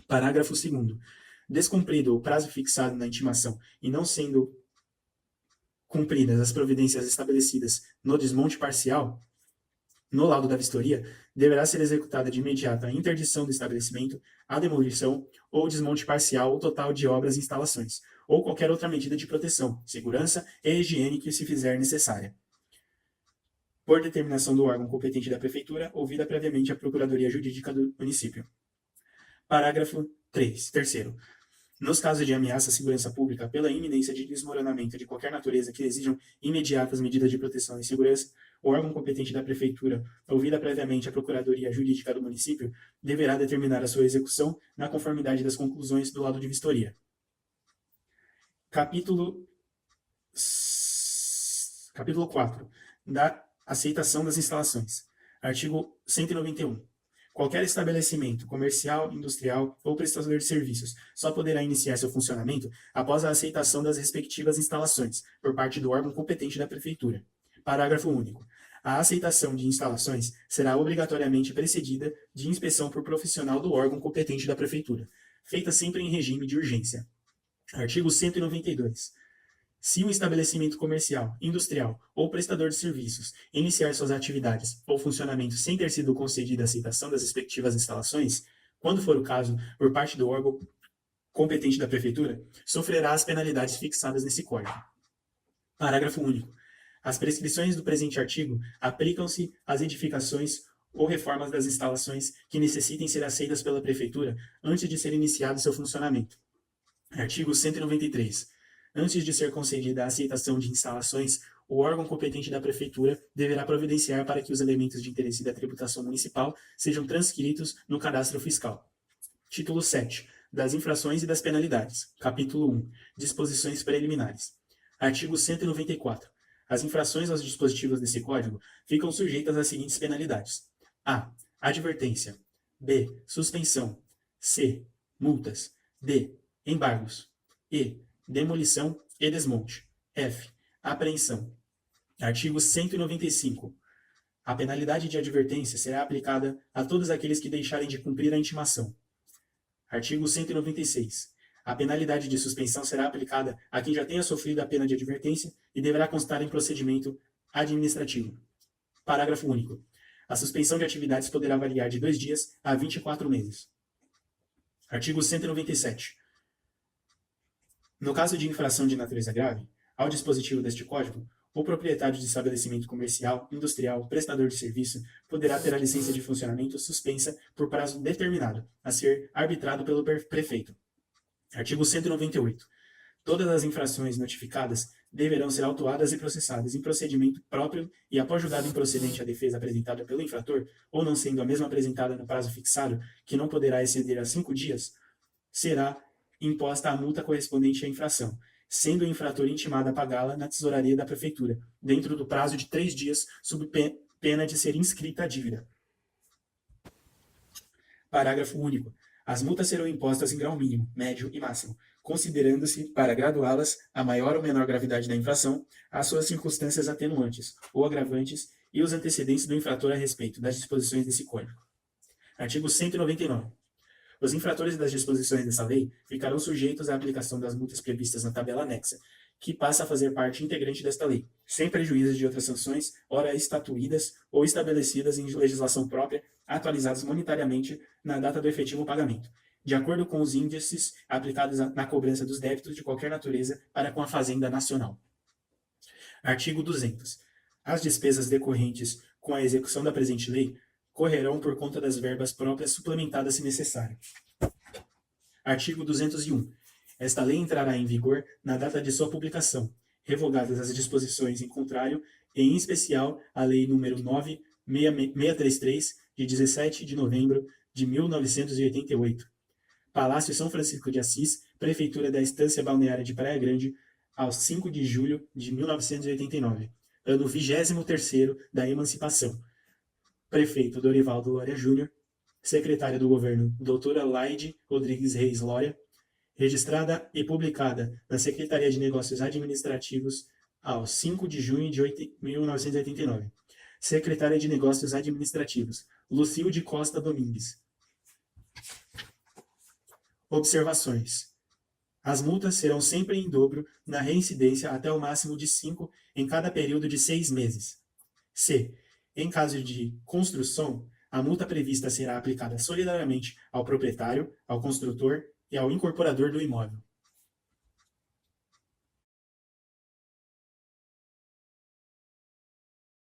Parágrafo 2º. Descumprido o prazo fixado na intimação e não sendo cumpridas as providências estabelecidas no desmonte parcial, no laudo da vistoria, deverá ser executada de imediato a interdição do estabelecimento, a demolição ou desmonte parcial ou total de obras e instalações, ou qualquer outra medida de proteção, segurança e higiene que se fizer necessária. Por determinação do órgão competente da Prefeitura, ouvida previamente a Procuradoria Jurídica do município. Parágrafo 3º. Nos casos de ameaça à segurança pública pela iminência de desmoronamento de qualquer natureza que exijam imediatas medidas de proteção e segurança, o órgão competente da Prefeitura, ouvida previamente a Procuradoria Jurídica do município, deverá determinar a sua execução na conformidade das conclusões do laudo de vistoria. Capítulo 4. Da aceitação das instalações. Artigo 191. Qualquer estabelecimento comercial, industrial ou prestador de serviços só poderá iniciar seu funcionamento após a aceitação das respectivas instalações por parte do órgão competente da Prefeitura. Parágrafo único. A aceitação de instalações será obrigatoriamente precedida de inspeção por profissional do órgão competente da Prefeitura, feita sempre em regime de urgência. Artigo 192. Se um estabelecimento comercial, industrial ou prestador de serviços iniciar suas atividades ou funcionamento sem ter sido concedida a aceitação das respectivas instalações, quando for o caso, por parte do órgão competente da Prefeitura, sofrerá as penalidades fixadas nesse Código. Parágrafo único. As prescrições do presente artigo aplicam-se às edificações ou reformas das instalações que necessitem ser aceitas pela Prefeitura antes de ser iniciado seu funcionamento. Artigo 193. Antes de ser concedida a aceitação de instalações, o órgão competente da Prefeitura deverá providenciar para que os elementos de interesse da tributação municipal sejam transcritos no cadastro fiscal. Título 7. Das infrações e das penalidades. Capítulo 1. Disposições preliminares. Artigo 194. As infrações aos dispositivos desse Código ficam sujeitas às seguintes penalidades: a. Advertência. b. Suspensão. c. Multas. d. Embargos. e. Demolição e desmonte. F. Apreensão. Artigo 195. A penalidade de advertência será aplicada a todos aqueles que deixarem de cumprir a intimação. Artigo 196. A penalidade de suspensão será aplicada a quem já tenha sofrido a pena de advertência e deverá constar em procedimento administrativo. Parágrafo único. A suspensão de atividades poderá variar de 2 dias a 24 meses. Artigo 197. No caso de infração de natureza grave, ao dispositivo deste Código, o proprietário de estabelecimento comercial, industrial, prestador de serviço, poderá ter a licença de funcionamento suspensa por prazo determinado, a ser arbitrado pelo prefeito. Artigo 198. Todas as infrações notificadas deverão ser autuadas e processadas em procedimento próprio e, após julgado improcedente a defesa apresentada pelo infrator, ou não sendo a mesma apresentada no prazo fixado, que não poderá exceder a 5 dias, será imposta a multa correspondente à infração, sendo o infrator intimado a pagá-la na tesouraria da Prefeitura, dentro do prazo de 3 dias, sob pena de ser inscrita a dívida. Parágrafo único. As multas serão impostas em grau mínimo, médio e máximo, considerando-se, para graduá-las, a maior ou menor gravidade da infração, as suas circunstâncias atenuantes ou agravantes e os antecedentes do infrator a respeito das disposições desse Código. Artigo 199. Os infratores das disposições dessa lei ficarão sujeitos à aplicação das multas previstas na tabela anexa, que passa a fazer parte integrante desta lei, sem prejuízo de outras sanções, ora estatuídas ou estabelecidas em legislação própria, atualizadas monetariamente na data do efetivo pagamento, de acordo com os índices aplicados na cobrança dos débitos de qualquer natureza para com a Fazenda Nacional. Artigo 200. As despesas decorrentes com a execução da presente lei correrão por conta das verbas próprias suplementadas se necessário. Artigo 201. Esta lei entrará em vigor na data de sua publicação, revogadas as disposições em contrário, e em especial a Lei nº 9633, de 17 de novembro de 1988. Palácio São Francisco de Assis, Prefeitura da Estância Balneária de Praia Grande, aos 5 de julho de 1989, ano 23º da emancipação. Prefeito Dorivaldo Lória Júnior, secretária do governo doutora Laide Rodrigues Reis Lória, registrada e publicada na Secretaria de Negócios Administrativos aos 5 de junho de 1989. Secretária de Negócios Administrativos, Lucilde Costa Domingues. Observações. As multas serão sempre em dobro na reincidência até o máximo de 5 em cada período de 6 meses. C. Em caso de construção, a multa prevista será aplicada solidariamente ao proprietário, ao construtor e ao incorporador do imóvel.